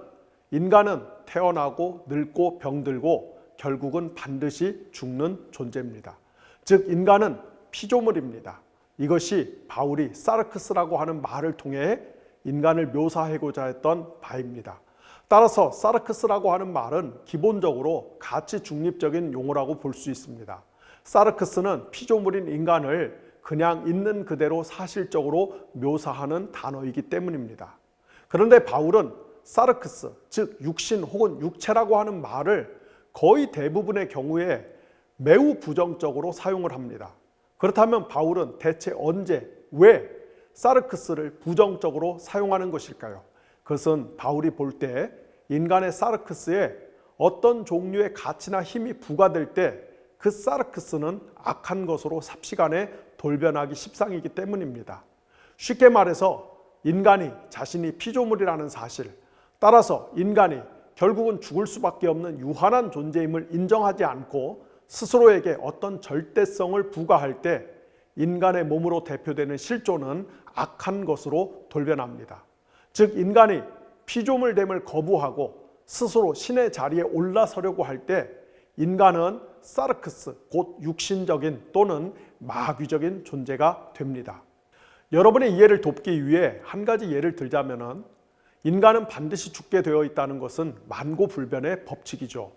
Speaker 1: 인간은 태어나고 늙고 병들고 결국은 반드시 죽는 존재입니다. 즉 인간은 피조물입니다. 이것이 바울이 사르크스라고 하는 말을 통해 인간을 묘사하고자 했던 바입니다. 따라서 사르크스라고 하는 말은 기본적으로 가치 중립적인 용어라고 볼 수 있습니다. 사르크스는 피조물인 인간을 그냥 있는 그대로 사실적으로 묘사하는 단어이기 때문입니다. 그런데 바울은 사르크스, 즉 육신 혹은 육체라고 하는 말을 거의 대부분의 경우에 매우 부정적으로 사용을 합니다. 그렇다면 바울은 대체 언제, 왜 사르크스를 부정적으로 사용하는 것일까요? 그것은 바울이 볼 때 인간의 사르크스에 어떤 종류의 가치나 힘이 부과될 때 그 사르크스는 악한 것으로 삽시간에 돌변하기 십상이기 때문입니다. 쉽게 말해서 인간이 자신이 피조물이라는 사실, 따라서 인간이 결국은 죽을 수밖에 없는 유한한 존재임을 인정하지 않고 스스로에게 어떤 절대성을 부과할 때 인간의 몸으로 대표되는 실존은 악한 것으로 돌변합니다. 즉 인간이 피조물됨을 거부하고 스스로 신의 자리에 올라서려고 할 때 인간은 사르크스, 곧 육신적인 또는 마귀적인 존재가 됩니다. 여러분의 이해를 돕기 위해 한 가지 예를 들자면 인간은 반드시 죽게 되어 있다는 것은 만고불변의 법칙이죠.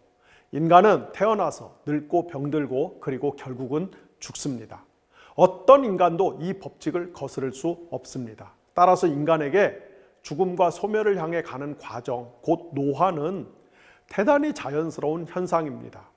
Speaker 1: 인간은 태어나서 늙고 병들고 그리고 결국은 죽습니다. 어떤 인간도 이 법칙을 거스를 수 없습니다. 따라서 인간에게 죽음과 소멸을 향해 가는 과정, 곧 노화는 대단히 자연스러운 현상입니다.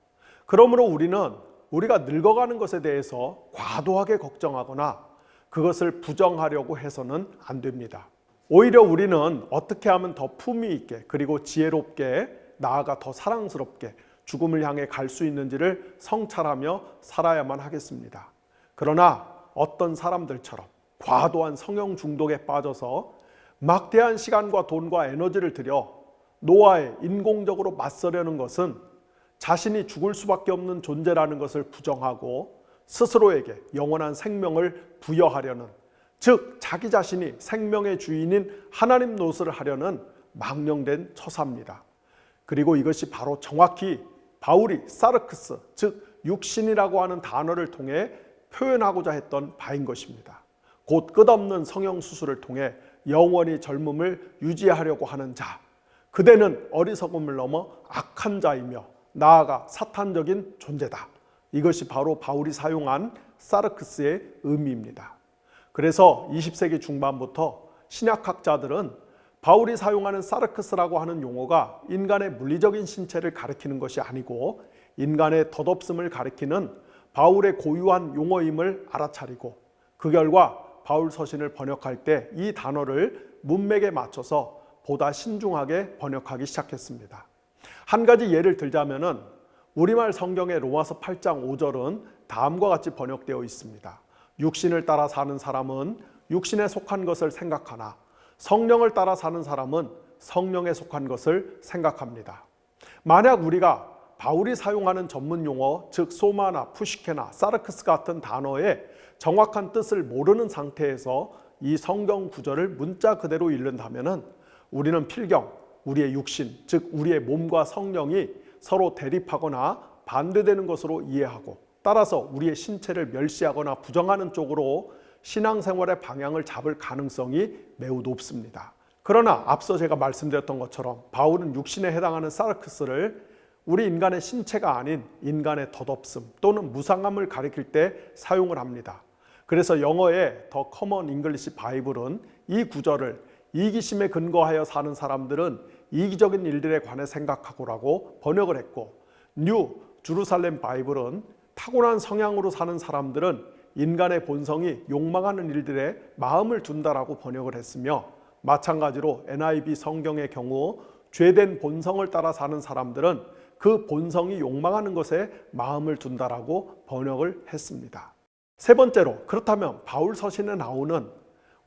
Speaker 1: 그러므로 우리는 우리가 늙어가는 것에 대해서 과도하게 걱정하거나 그것을 부정하려고 해서는 안 됩니다. 오히려 우리는 어떻게 하면 더 품위 있게 그리고 지혜롭게 나아가 더 사랑스럽게 죽음을 향해 갈 수 있는지를 성찰하며 살아야만 하겠습니다. 그러나 어떤 사람들처럼 과도한 성형 중독에 빠져서 막대한 시간과 돈과 에너지를 들여 노화에 인공적으로 맞서려는 것은 자신이 죽을 수밖에 없는 존재라는 것을 부정하고 스스로에게 영원한 생명을 부여하려는, 즉 자기 자신이 생명의 주인인 하나님 노릇을 하려는 망령된 처사입니다. 그리고 이것이 바로 정확히 바울이 사르크스, 즉 육신이라고 하는 단어를 통해 표현하고자 했던 바인 것입니다. 곧 끝없는 성형수술을 통해 영원히 젊음을 유지하려고 하는 자, 그대는 어리석음을 넘어 악한 자이며 나아가 사탄적인 존재다. 이것이 바로 바울이 사용한 사르크스의 의미입니다. 그래서 20세기 중반부터 신약학자들은 바울이 사용하는 사르크스라고 하는 용어가 인간의 물리적인 신체를 가리키는 것이 아니고 인간의 덧없음을 가리키는 바울의 고유한 용어임을 알아차리고 그 결과 바울 서신을 번역할 때 이 단어를 문맥에 맞춰서 보다 신중하게 번역하기 시작했습니다. 한 가지 예를 들자면은 우리말 성경의 로마서 8장 5절은 다음과 같이 번역되어 있습니다. 육신을 따라 사는 사람은 육신에 속한 것을 생각하나 성령을 따라 사는 사람은 성령에 속한 것을 생각합니다. 만약 우리가 바울이 사용하는 전문 용어, 즉 소마나 푸시케나 사르크스 같은 단어의 정확한 뜻을 모르는 상태에서 이 성경 구절을 문자 그대로 읽는다면 우리는 필경 우리의 육신, 즉 우리의 몸과 성령이 서로 대립하거나 반대되는 것으로 이해하고 따라서 우리의 신체를 멸시하거나 부정하는 쪽으로 신앙생활의 방향을 잡을 가능성이 매우 높습니다. 그러나 앞서 제가 말씀드렸던 것처럼 바울은 육신에 해당하는 사르크스를 우리 인간의 신체가 아닌 인간의 덧없음 또는 무상함을 가리킬 때 사용을 합니다. 그래서 영어의 더 커먼 잉글리시 바이블은 이 구절을 이기심에 근거하여 사는 사람들은 이기적인 일들에 관해 생각하고라고 번역을 했고, 뉴 주루살렘 바이블은 타고난 성향으로 사는 사람들은 인간의 본성이 욕망하는 일들에 마음을 둔다라고 번역을 했으며, 마찬가지로 NIV 성경의 경우 죄된 본성을 따라 사는 사람들은 그 본성이 욕망하는 것에 마음을 둔다라고 번역을 했습니다. 세 번째로, 그렇다면 바울 서신에 나오는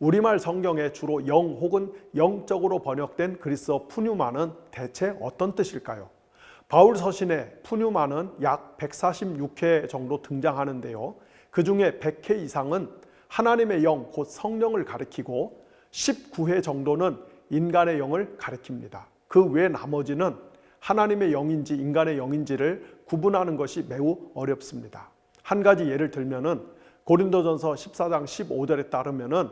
Speaker 1: 우리말 성경에 주로 영 혹은 영적으로 번역된 그리스어 푸뉴마는 대체 어떤 뜻일까요? 바울 서신에 푸뉴마는 약 146회 정도 등장하는데요. 그 중에 100회 이상은 하나님의 영, 곧 성령을 가리키고 19회 정도는 인간의 영을 가리킵니다. 그 외 나머지는 하나님의 영인지 인간의 영인지를 구분하는 것이 매우 어렵습니다. 한 가지 예를 들면은 고린도전서 14장 15절에 따르면은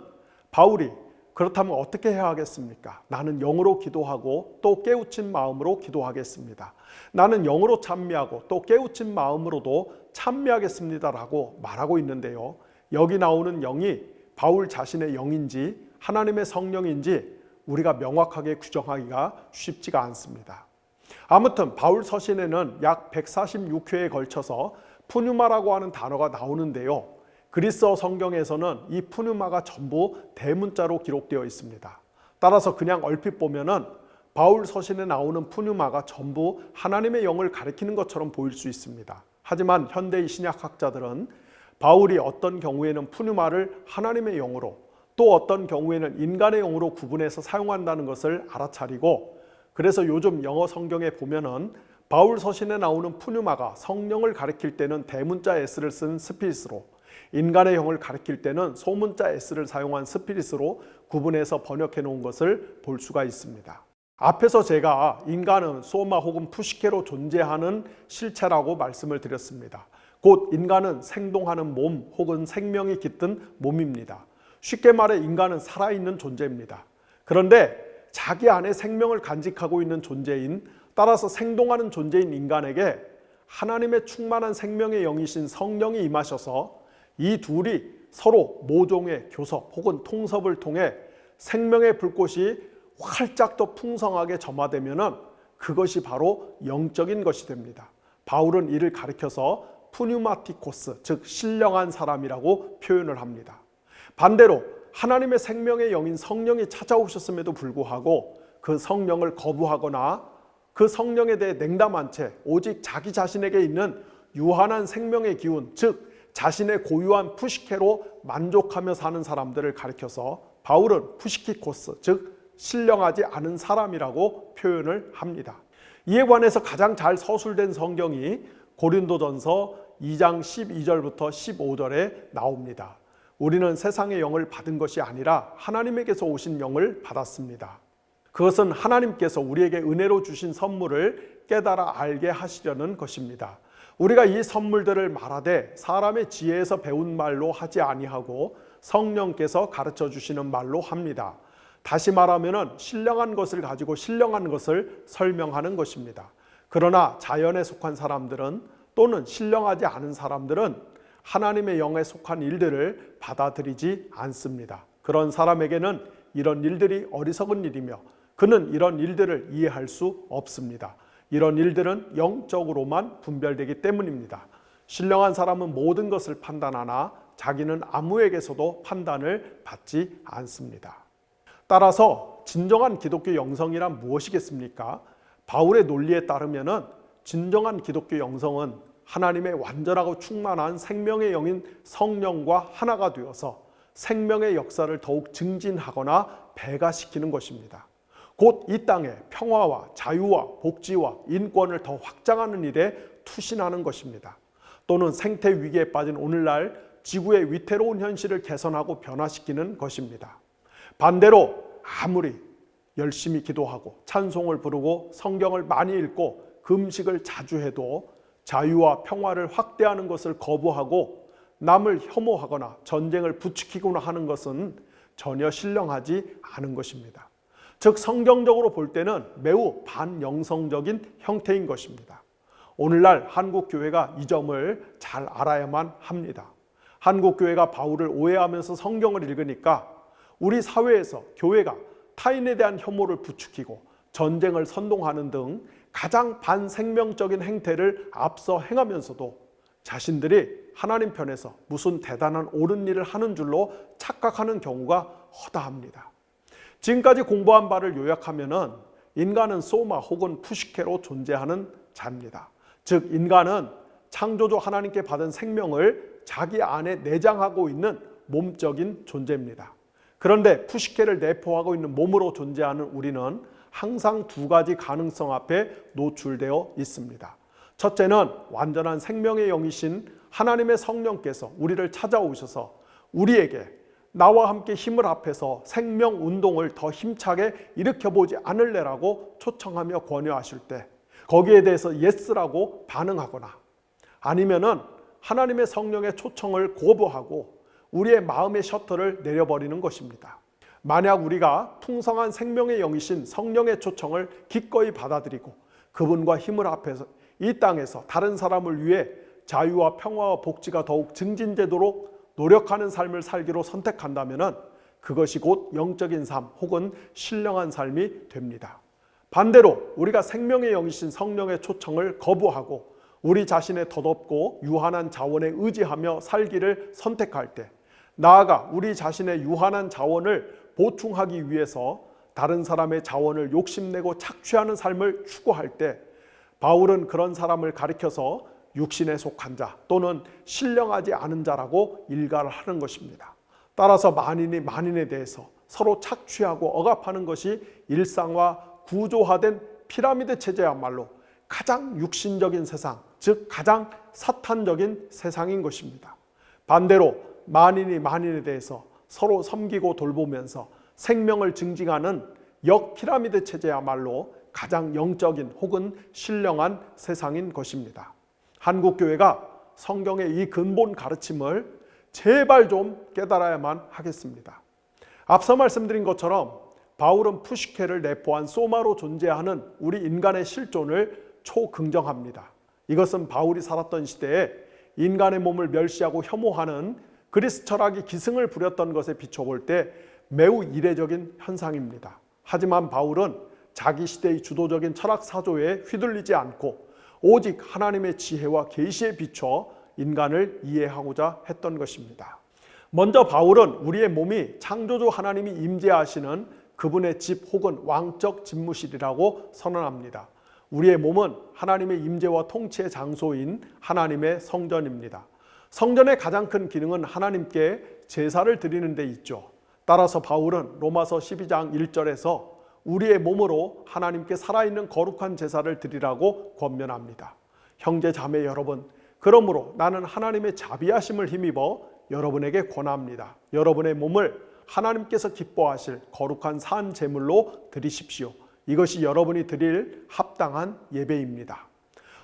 Speaker 1: 바울이 그렇다면 어떻게 해야 하겠습니까? 나는 영으로 기도하고 또 깨우친 마음으로 기도하겠습니다. 나는 영으로 찬미하고 또 깨우친 마음으로도 찬미하겠습니다라고 말하고 있는데요. 여기 나오는 영이 바울 자신의 영인지 하나님의 성령인지 우리가 명확하게 규정하기가 쉽지가 않습니다. 아무튼 바울 서신에는 약 146회에 걸쳐서 푸뉴마라고 하는 단어가 나오는데요. 그리스어 성경에서는 이 푸뉴마가 전부 대문자로 기록되어 있습니다. 따라서 그냥 얼핏 보면은 바울 서신에 나오는 푸뉴마가 전부 하나님의 영을 가리키는 것처럼 보일 수 있습니다. 하지만 현대의 신약학자들은 바울이 어떤 경우에는 푸뉴마를 하나님의 영으로 또 어떤 경우에는 인간의 영으로 구분해서 사용한다는 것을 알아차리고, 그래서 요즘 영어 성경에 보면은 바울 서신에 나오는 푸뉴마가 성령을 가리킬 때는 대문자 S를 쓴 스피릿으로, 인간의 영을 가리킬 때는 소문자 S를 사용한 스피릿으로 구분해서 번역해 놓은 것을 볼 수가 있습니다. 앞에서 제가 인간은 소마 혹은 푸시케로 존재하는 실체라고 말씀을 드렸습니다. 곧 인간은 생동하는 몸 혹은 생명이 깃든 몸입니다. 쉽게 말해 인간은 살아있는 존재입니다. 그런데 자기 안에 생명을 간직하고 있는 존재인, 따라서 생동하는 존재인 인간에게 하나님의 충만한 생명의 영이신 성령이 임하셔서 이 둘이 서로 모종의 교섭 혹은 통섭을 통해 생명의 불꽃이 활짝 더 풍성하게 점화되면 그것이 바로 영적인 것이 됩니다. 바울은 이를 가리켜서 푸뉴마티코스, 즉 신령한 사람이라고 표현을 합니다. 반대로 하나님의 생명의 영인 성령이 찾아오셨음에도 불구하고 그 성령을 거부하거나 그 성령에 대해 냉담한 채 오직 자기 자신에게 있는 유한한 생명의 기운, 즉 자신의 고유한 푸시케로 만족하며 사는 사람들을 가리켜서 바울은 푸시키코스, 즉 신령하지 않은 사람이라고 표현을 합니다. 이에 관해서 가장 잘 서술된 성경이 고린도전서 2장 12절부터 15절에 나옵니다. 우리는 세상의 영을 받은 것이 아니라 하나님에게서 오신 영을 받았습니다. 그것은 하나님께서 우리에게 은혜로 주신 선물을 깨달아 알게 하시려는 것입니다. 우리가 이 선물들을 말하되 사람의 지혜에서 배운 말로 하지 아니하고 성령께서 가르쳐 주시는 말로 합니다. 다시 말하면 신령한 것을 가지고 신령한 것을 설명하는 것입니다. 그러나 자연에 속한 사람들은 또는 신령하지 않은 사람들은 하나님의 영에 속한 일들을 받아들이지 않습니다. 그런 사람에게는 이런 일들이 어리석은 일이며 그는 이런 일들을 이해할 수 없습니다. 이런 일들은 영적으로만 분별되기 때문입니다. 신령한 사람은 모든 것을 판단하나 자기는 아무에게서도 판단을 받지 않습니다. 따라서 진정한 기독교 영성이란 무엇이겠습니까? 바울의 논리에 따르면 진정한 기독교 영성은 하나님의 완전하고 충만한 생명의 영인 성령과 하나가 되어서 생명의 역사를 더욱 증진하거나 배가시키는 것입니다. 곧 이 땅에 평화와 자유와 복지와 인권을 더 확장하는 일에 투신하는 것입니다. 또는 생태 위기에 빠진 오늘날 지구의 위태로운 현실을 개선하고 변화시키는 것입니다. 반대로 아무리 열심히 기도하고 찬송을 부르고 성경을 많이 읽고 금식을 자주 해도 자유와 평화를 확대하는 것을 거부하고 남을 혐오하거나 전쟁을 부추기거나 하는 것은 전혀 신령하지 않은 것입니다. 즉 성경적으로 볼 때는 매우 반영성적인 형태인 것입니다. 오늘날 한국교회가 이 점을 잘 알아야만 합니다. 한국교회가 바울을 오해하면서 성경을 읽으니까 우리 사회에서 교회가 타인에 대한 혐오를 부추기고 전쟁을 선동하는 등 가장 반생명적인 행태를 앞서 행하면서도 자신들이 하나님 편에서 무슨 대단한 옳은 일을 하는 줄로 착각하는 경우가 허다합니다. 지금까지 공부한 바를 요약하면 인간은 소마 혹은 푸시케로 존재하는 자입니다. 즉 인간은 창조주 하나님께 받은 생명을 자기 안에 내장하고 있는 몸적인 존재입니다. 그런데 푸시케를 내포하고 있는 몸으로 존재하는 우리는 항상 두 가지 가능성 앞에 노출되어 있습니다. 첫째는 완전한 생명의 영이신 하나님의 성령께서 우리를 찾아오셔서 우리에게 나와 함께 힘을 합해서 생명운동을 더 힘차게 일으켜보지 않을래라고 초청하며 권유하실 때 거기에 대해서 예스라고 반응하거나 아니면은 하나님의 성령의 초청을 거부하고 우리의 마음의 셔터를 내려버리는 것입니다. 만약 우리가 풍성한 생명의 영이신 성령의 초청을 기꺼이 받아들이고 그분과 힘을 합해서 이 땅에서 다른 사람을 위해 자유와 평화와 복지가 더욱 증진되도록 노력하는 삶을 살기로 선택한다면 그것이 곧 영적인 삶 혹은 신령한 삶이 됩니다. 반대로 우리가 생명의 영이신 성령의 초청을 거부하고 우리 자신의 덧없고 유한한 자원에 의지하며 살기를 선택할 때 나아가 우리 자신의 유한한 자원을 보충하기 위해서 다른 사람의 자원을 욕심내고 착취하는 삶을 추구할 때 바울은 그런 사람을 가리켜서 육신에 속한 자 또는 신령하지 않은 자라고 일갈을 하는 것입니다. 따라서 만인이 만인에 대해서 서로 착취하고 억압하는 것이 일상화 구조화된 피라미드 체제야말로 가장 육신적인 세상, 즉 가장 사탄적인 세상인 것입니다. 반대로 만인이 만인에 대해서 서로 섬기고 돌보면서 생명을 증징하는 역피라미드 체제야말로 가장 영적인 혹은 신령한 세상인 것입니다. 한국교회가 성경의 이 근본 가르침을 제발 좀 깨달아야만 하겠습니다. 앞서 말씀드린 것처럼 바울은 푸시케를 내포한 소마로 존재하는 우리 인간의 실존을 초긍정합니다. 이것은 바울이 살았던 시대에 인간의 몸을 멸시하고 혐오하는 그리스 철학이 기승을 부렸던 것에 비춰볼 때 매우 이례적인 현상입니다. 하지만 바울은 자기 시대의 주도적인 철학 사조에 휘둘리지 않고 오직 하나님의 지혜와 계시에 비춰 인간을 이해하고자 했던 것입니다. 먼저 바울은 우리의 몸이 창조주 하나님이 임재하시는 그분의 집 혹은 왕적 집무실이라고 선언합니다. 우리의 몸은 하나님의 임재와 통치의 장소인 하나님의 성전입니다. 성전의 가장 큰 기능은 하나님께 제사를 드리는 데 있죠. 따라서 바울은 로마서 12장 1절에서 우리의 몸으로 하나님께 살아있는 거룩한 제사를 드리라고 권면합니다. 형제 자매 여러분, 그러므로 나는 하나님의 자비하심을 힘입어 여러분에게 권합니다. 여러분의 몸을 하나님께서 기뻐하실 거룩한 산 제물로 드리십시오. 이것이 여러분이 드릴 합당한 예배입니다.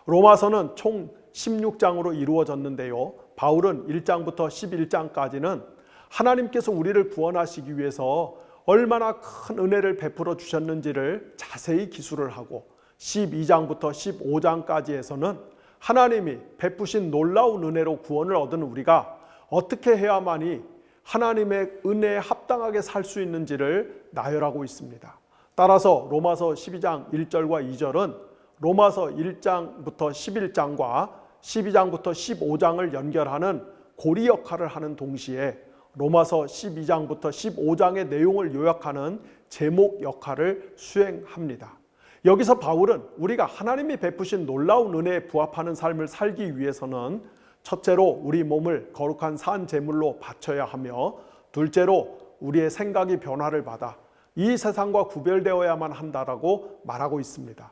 Speaker 1: 로마서는 총 16장으로 이루어졌는데요. 바울은 1장부터 11장까지는 하나님께서 우리를 구원하시기 위해서 얼마나 큰 은혜를 베풀어 주셨는지를 자세히 기술을 하고 12장부터 15장까지에서는 하나님이 베푸신 놀라운 은혜로 구원을 얻은 우리가 어떻게 해야만이 하나님의 은혜에 합당하게 살 수 있는지를 나열하고 있습니다. 따라서 로마서 12장 1절과 2절은 로마서 1장부터 11장과 12장부터 15장을 연결하는 고리 역할을 하는 동시에 로마서 12장부터 15장의 내용을 요약하는 제목 역할을 수행합니다. 여기서 바울은 우리가 하나님이 베푸신 놀라운 은혜에 부합하는 삶을 살기 위해서는 첫째로 우리 몸을 거룩한 산 제물로 바쳐야 하며, 둘째로 우리의 생각이 변화를 받아 이 세상과 구별되어야만 한다라고 말하고 있습니다.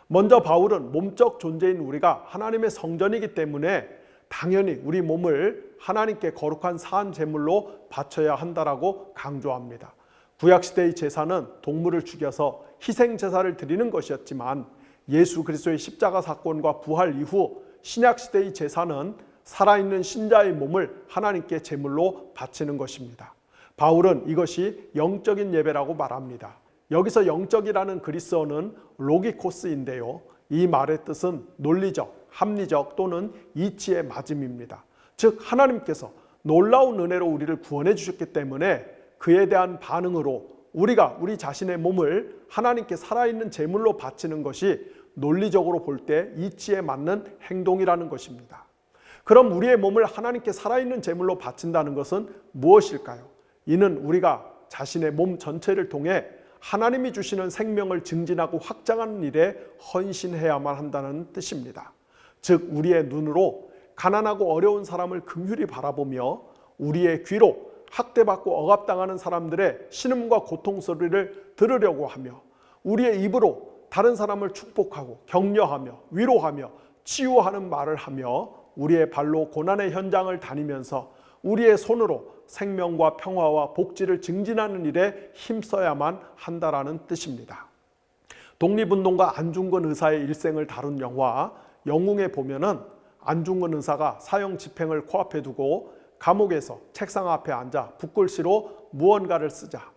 Speaker 1: 먼저 바울은 몸적 존재인 우리가 하나님의 성전이기 때문에 당연히 우리 몸을 하나님께 거룩한 산 제물로 바쳐야 한다라고 강조합니다. 구약시대의 제사는 동물을 죽여서 희생제사를 드리는 것이었지만 예수 그리스도의 십자가 사건과 부활 이후 신약시대의 제사는 살아있는 신자의 몸을 하나님께 제물로 바치는 것입니다. 바울은 이것이 영적인 예배라고 말합니다. 여기서 영적이라는 그리스어는 로기코스인데요. 이 말의 뜻은 논리적, 합리적 또는 이치의 맞음입니다. 즉 하나님께서 놀라운 은혜로 우리를 구원해 주셨기 때문에 그에 대한 반응으로 우리가 우리 자신의 몸을 하나님께 살아있는 제물로 바치는 것이 논리적으로 볼 때 이치에 맞는 행동이라는 것입니다. 그럼 우리의 몸을 하나님께 살아있는 제물로 바친다는 것은 무엇일까요? 이는 우리가 자신의 몸 전체를 통해 하나님이 주시는 생명을 증진하고 확장하는 일에 헌신해야만 한다는 뜻입니다. 즉 우리의 눈으로 가난하고 어려운 사람을 긍휼히 바라보며 우리의 귀로 학대받고 억압당하는 사람들의 신음과 고통 소리를 들으려고 하며 우리의 입으로 다른 사람을 축복하고 격려하며 위로하며 치유하는 말을 하며 우리의 발로 고난의 현장을 다니면서 우리의 손으로 생명과 평화와 복지를 증진하는 일에 힘써야만 한다라는 뜻입니다. 독립운동가 안중근 의사의 일생을 다룬 영화 영웅에 보면은 안중근 의사가 사형 집행을 코앞에 두고 감옥에서 책상 앞에 앉아 붓글씨로 무언가를 쓰자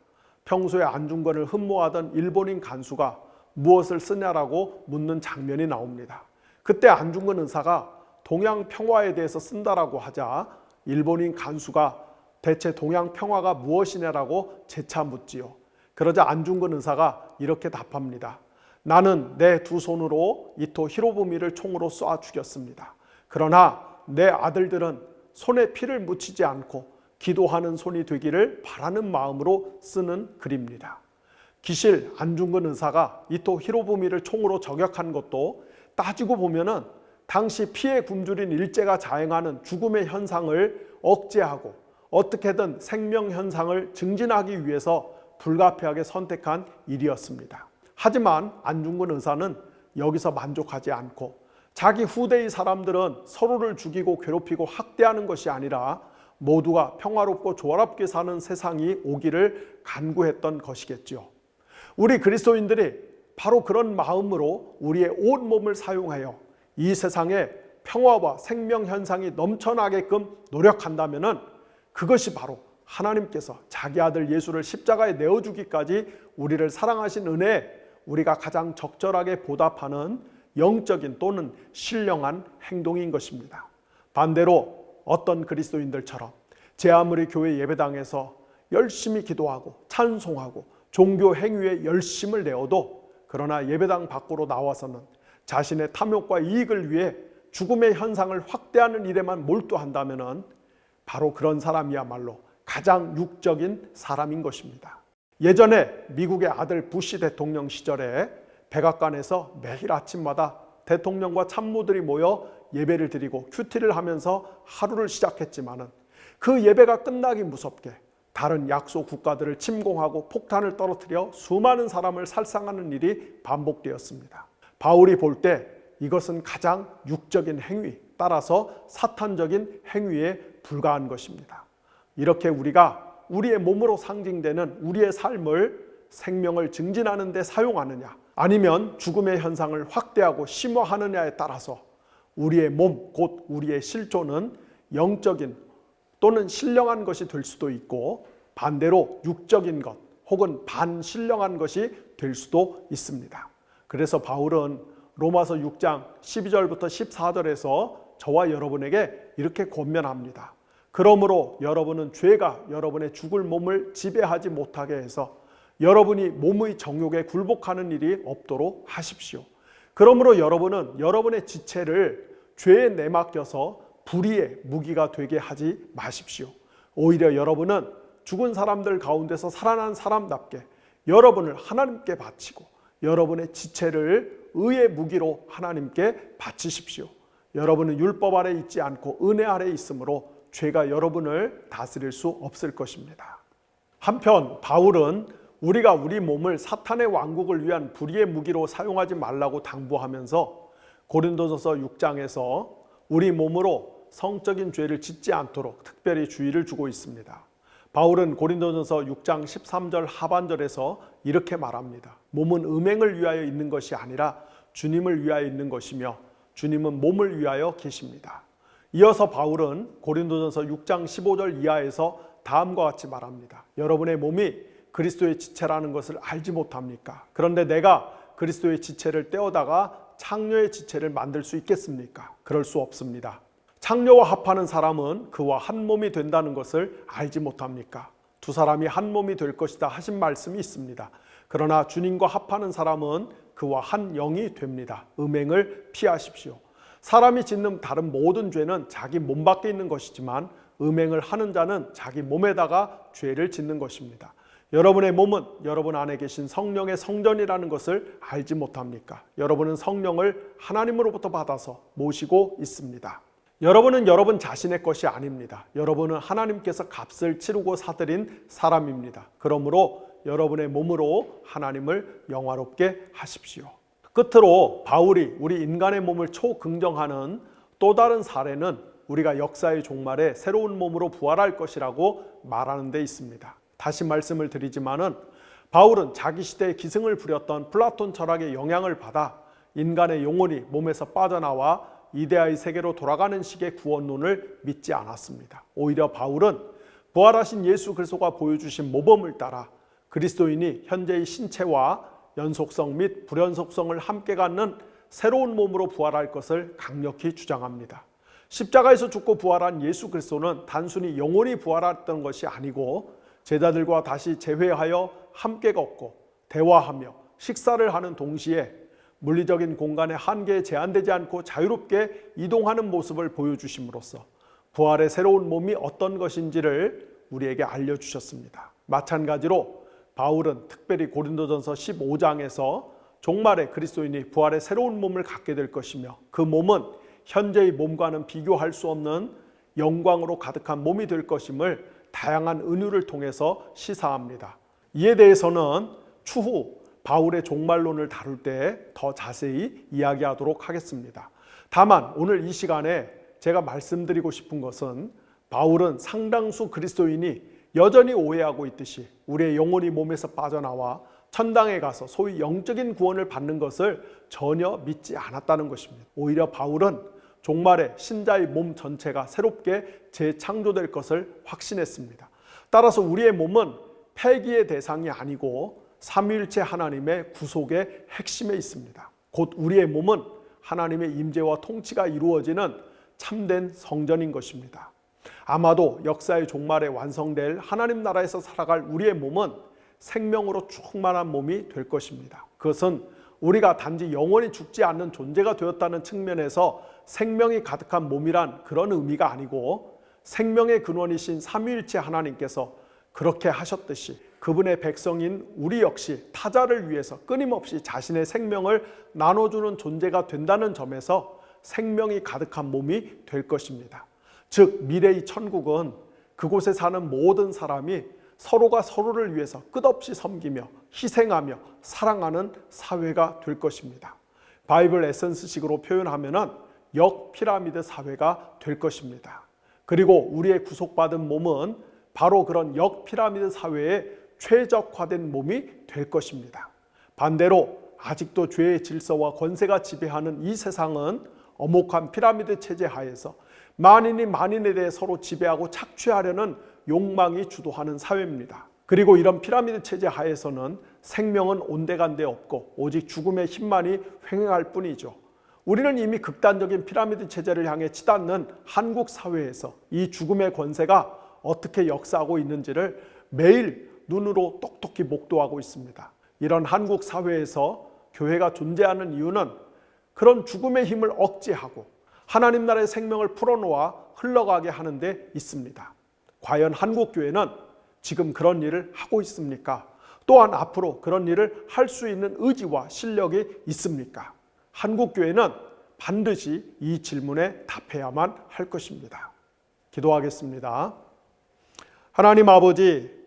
Speaker 1: 평소에 안중근을 흠모하던 일본인 간수가 무엇을 쓰냐라고 묻는 장면이 나옵니다. 그때 안중근 의사가 동양 평화에 대해서 쓴다라고 하자 일본인 간수가 대체 동양 평화가 무엇이냐라고 재차 묻지요. 그러자 안중근 의사가 이렇게 답합니다. 나는 내 두 손으로 이토 히로부미를 총으로 쏴 죽였습니다. 그러나 내 아들들은 손에 피를 묻히지 않고 기도하는 손이 되기를 바라는 마음으로 쓰는 글입니다. 기실 안중근 의사가 이토 히로부미를 총으로 저격한 것도 따지고 보면은 당시 피해 굶주린 일제가 자행하는 죽음의 현상을 억제하고 어떻게든 생명 현상을 증진하기 위해서 불가피하게 선택한 일이었습니다. 하지만 안중근 의사는 여기서 만족하지 않고 자기 후대의 사람들은 서로를 죽이고 괴롭히고 학대하는 것이 아니라 모두가 평화롭고 조화롭게 사는 세상이 오기를 간구했던 것이겠지요. 우리 그리스도인들이 바로 그런 마음으로 우리의 온 몸을 사용하여 이 세상에 평화와 생명 현상이 넘쳐나게끔 노력한다면 그것이 바로 하나님께서 자기 아들 예수를 십자가에 내어주기까지 우리를 사랑하신 은혜에 우리가 가장 적절하게 보답하는 영적인 또는 신령한 행동인 것입니다. 반대로 어떤 그리스도인들처럼 제 아무리 교회 예배당에서 열심히 기도하고 찬송하고 종교 행위에 열심을 내어도 그러나 예배당 밖으로 나와서는 자신의 탐욕과 이익을 위해 죽음의 현상을 확대하는 일에만 몰두한다면 바로 그런 사람이야말로 가장 육적인 사람인 것입니다. 예전에 미국의 아들 부시 대통령 시절에 백악관에서 매일 아침마다 대통령과 참모들이 모여 예배를 드리고 큐티를 하면서 하루를 시작했지만은 그 예배가 끝나기 무섭게 다른 약소 국가들을 침공하고 폭탄을 떨어뜨려 수많은 사람을 살상하는 일이 반복되었습니다. 바울이 볼 때 이것은 가장 육적인 행위, 따라서 사탄적인 행위에 불과한 것입니다. 이렇게 우리가 우리의 몸으로 상징되는 우리의 삶을 생명을 증진하는 데 사용하느냐 아니면 죽음의 현상을 확대하고 심화하느냐에 따라서 우리의 몸, 곧 우리의 실존은 영적인 또는 신령한 것이 될 수도 있고 반대로 육적인 것 혹은 반신령한 것이 될 수도 있습니다. 그래서 바울은 로마서 6장 12절부터 14절에서 저와 여러분에게 이렇게 권면합니다. 그러므로 여러분은 죄가 여러분의 죽을 몸을 지배하지 못하게 해서 여러분이 몸의 정욕에 굴복하는 일이 없도록 하십시오. 그러므로 여러분은 여러분의 지체를 죄에 내맡겨서 불의의 무기가 되게 하지 마십시오. 오히려 여러분은 죽은 사람들 가운데서 살아난 사람답게 여러분을 하나님께 바치고 여러분의 지체를 의의 무기로 하나님께 바치십시오. 여러분은 율법 아래 있지 않고 은혜 아래 있으므로 죄가 여러분을 다스릴 수 없을 것입니다. 한편 바울은 우리가 우리 몸을 사탄의 왕국을 위한 불의의 무기로 사용하지 말라고 당부하면서 고린도전서 6장에서 우리 몸으로 성적인 죄를 짓지 않도록 특별히 주의를 주고 있습니다. 바울은 고린도전서 6장 13절 하반절에서 이렇게 말합니다. 몸은 음행을 위하여 있는 것이 아니라 주님을 위하여 있는 것이며 주님은 몸을 위하여 계십니다. 이어서 바울은 고린도전서 6장 15절 이하에서 다음과 같이 말합니다. 여러분의 몸이 그리스도의 지체라는 것을 알지 못합니까? 그런데 내가 그리스도의 지체를 떼어다가 창녀의 지체를 만들 수 있겠습니까? 그럴 수 없습니다. 창녀와 합하는 사람은 그와 한 몸이 된다는 것을 알지 못합니까? 두 사람이 한 몸이 될 것이다 하신 말씀이 있습니다. 그러나 주님과 합하는 사람은 그와 한 영이 됩니다. 음행을 피하십시오. 사람이 짓는 다른 모든 죄는 자기 몸 밖에 있는 것이지만 음행을 하는 자는 자기 몸에다가 죄를 짓는 것입니다. 여러분의 몸은 여러분 안에 계신 성령의 성전이라는 것을 알지 못합니까? 여러분은 성령을 하나님으로부터 받아서 모시고 있습니다. 여러분은 여러분 자신의 것이 아닙니다. 여러분은 하나님께서 값을 치르고 사들인 사람입니다. 그러므로 여러분의 몸으로 하나님을 영화롭게 하십시오. 끝으로 바울이 우리 인간의 몸을 초긍정하는 또 다른 사례는 우리가 역사의 종말에 새로운 몸으로 부활할 것이라고 말하는 데 있습니다. 다시 말씀을 드리지만은 바울은 자기 시대에 기승을 부렸던 플라톤 철학의 영향을 받아 인간의 영혼이 몸에서 빠져나와 이데아의 세계로 돌아가는 식의 구원론을 믿지 않았습니다. 오히려 바울은 부활하신 예수 그리스도가 보여주신 모범을 따라 그리스도인이 현재의 신체와 연속성 및 불연속성을 함께 갖는 새로운 몸으로 부활할 것을 강력히 주장합니다. 십자가에서 죽고 부활한 예수 그리스도는 단순히 영혼이 부활했던 것이 아니고 제자들과 다시 재회하여 함께 걷고 대화하며 식사를 하는 동시에 물리적인 공간의 한계에 제한되지 않고 자유롭게 이동하는 모습을 보여주심으로써 부활의 새로운 몸이 어떤 것인지를 우리에게 알려주셨습니다. 마찬가지로 바울은 특별히 고린도전서 15장에서 종말에 그리스도인이 부활의 새로운 몸을 갖게 될 것이며 그 몸은 현재의 몸과는 비교할 수 없는 영광으로 가득한 몸이 될 것임을 다양한 은유를 통해서 시사합니다. 이에 대해서는 추후 바울의 종말론을 다룰 때 더 자세히 이야기하도록 하겠습니다. 다만 오늘 이 시간에 제가 말씀드리고 싶은 것은 바울은 상당수 그리스도인이 여전히 오해하고 있듯이 우리의 영혼이 몸에서 빠져나와 천당에 가서 소위 영적인 구원을 받는 것을 전혀 믿지 않았다는 것입니다. 오히려 바울은 종말에 신자의 몸 전체가 새롭게 재창조될 것을 확신했습니다. 따라서 우리의 몸은 폐기의 대상이 아니고 삼위일체 하나님의 구속의 핵심에 있습니다. 곧 우리의 몸은 하나님의 임재와 통치가 이루어지는 참된 성전인 것입니다. 아마도 역사의 종말에 완성될 하나님 나라에서 살아갈 우리의 몸은 생명으로 충만한 몸이 될 것입니다. 그것은 우리가 단지 영원히 죽지 않는 존재가 되었다는 측면에서 생명이 가득한 몸이란 그런 의미가 아니고, 생명의 근원이신 삼위일체 하나님께서 그렇게 하셨듯이 그분의 백성인 우리 역시 타자를 위해서 끊임없이 자신의 생명을 나눠주는 존재가 된다는 점에서 생명이 가득한 몸이 될 것입니다. 즉 미래의 천국은 그곳에 사는 모든 사람이 서로가 서로를 위해서 끝없이 섬기며 희생하며 사랑하는 사회가 될 것입니다. 바이블 에센스식으로 표현하면 역피라미드 사회가 될 것입니다. 그리고 우리의 구속받은 몸은 바로 그런 역피라미드 사회의 최적화된 몸이 될 것입니다. 반대로 아직도 죄의 질서와 권세가 지배하는 이 세상은 엄혹한 피라미드 체제 하에서 만인이 만인에 대해 서로 지배하고 착취하려는 욕망이 주도하는 사회입니다. 그리고 이런 피라미드 체제 하에서는 생명은 온데간데 없고 오직 죽음의 힘만이 횡행할 뿐이죠. 우리는 이미 극단적인 피라미드 체제를 향해 치닫는 한국 사회에서 이 죽음의 권세가 어떻게 역사하고 있는지를 매일 눈으로 똑똑히 목도하고 있습니다. 이런 한국 사회에서 교회가 존재하는 이유는 그런 죽음의 힘을 억제하고 하나님 나라의 생명을 풀어놓아 흘러가게 하는 데 있습니다. 과연 한국 교회는 지금 그런 일을 하고 있습니까? 또한 앞으로 그런 일을 할 수 있는 의지와 실력이 있습니까? 한국 교회는 반드시 이 질문에 답해야만 할 것입니다. 기도하겠습니다. 하나님 아버지,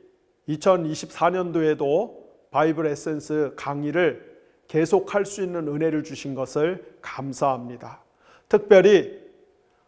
Speaker 1: 2024년도에도 바이블 에센스 강의를 계속할 수 있는 은혜를 주신 것을 감사합니다. 특별히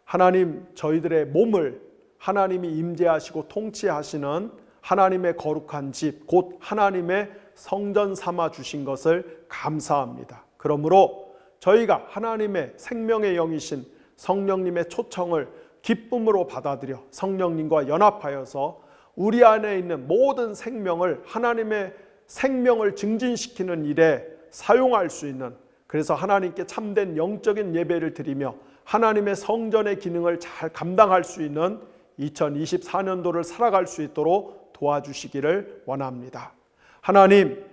Speaker 1: 하나님, 저희들의 몸을 하나님이 임재하시고 통치하시는 하나님의 거룩한 집, 곧 하나님의 성전 삼아 주신 것을 감사합니다. 그러므로 저희가 하나님의 생명의 영이신 성령님의 초청을 기쁨으로 받아들여 성령님과 연합하여서 우리 안에 있는 모든 생명을 하나님의 생명을 증진시키는 일에 사용할 수 있는, 그래서 하나님께 참된 영적인 예배를 드리며 하나님의 성전의 기능을 잘 감당할 수 있는 2024년도를 살아갈 수 있도록 도와주시기를 원합니다. 하나님,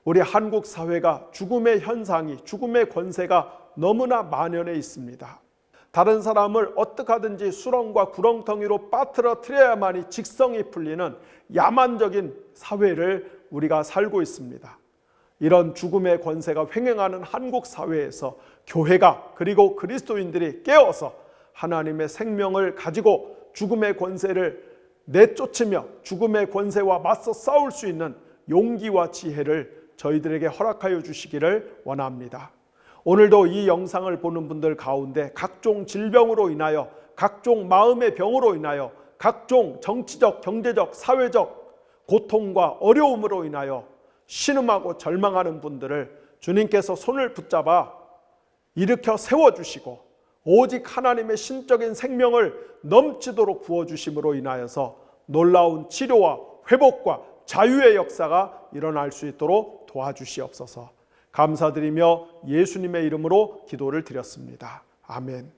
Speaker 1: 우리 한국 사회가 죽음의 현상이, 죽음의 권세가 너무나 만연해 있습니다. 다른 사람을 어떻게 하든지 수렁과 구렁텅이로 빠뜨려야만이 직성이 풀리는 야만적인 사회를 우리가 살고 있습니다. 이런 죽음의 권세가 횡행하는 한국 사회에서 교회가, 그리고 그리스도인들이 깨어서 하나님의 생명을 가지고 죽음의 권세를 내쫓으며 죽음의 권세와 맞서 싸울 수 있는 용기와 지혜를 저희들에게 허락하여 주시기를 원합니다. 오늘도 이 영상을 보는 분들 가운데 각종 질병으로 인하여, 각종 마음의 병으로 인하여, 각종 정치적, 경제적, 사회적 고통과 어려움으로 인하여 신음하고 절망하는 분들을 주님께서 손을 붙잡아 일으켜 세워주시고 오직 하나님의 신적인 생명을 넘치도록 부어주심으로 인하여서 놀라운 치료와 회복과 자유의 역사가 일어날 수 있도록 도와주시옵소서. 감사드리며 예수님의 이름으로 기도를 드렸습니다. 아멘.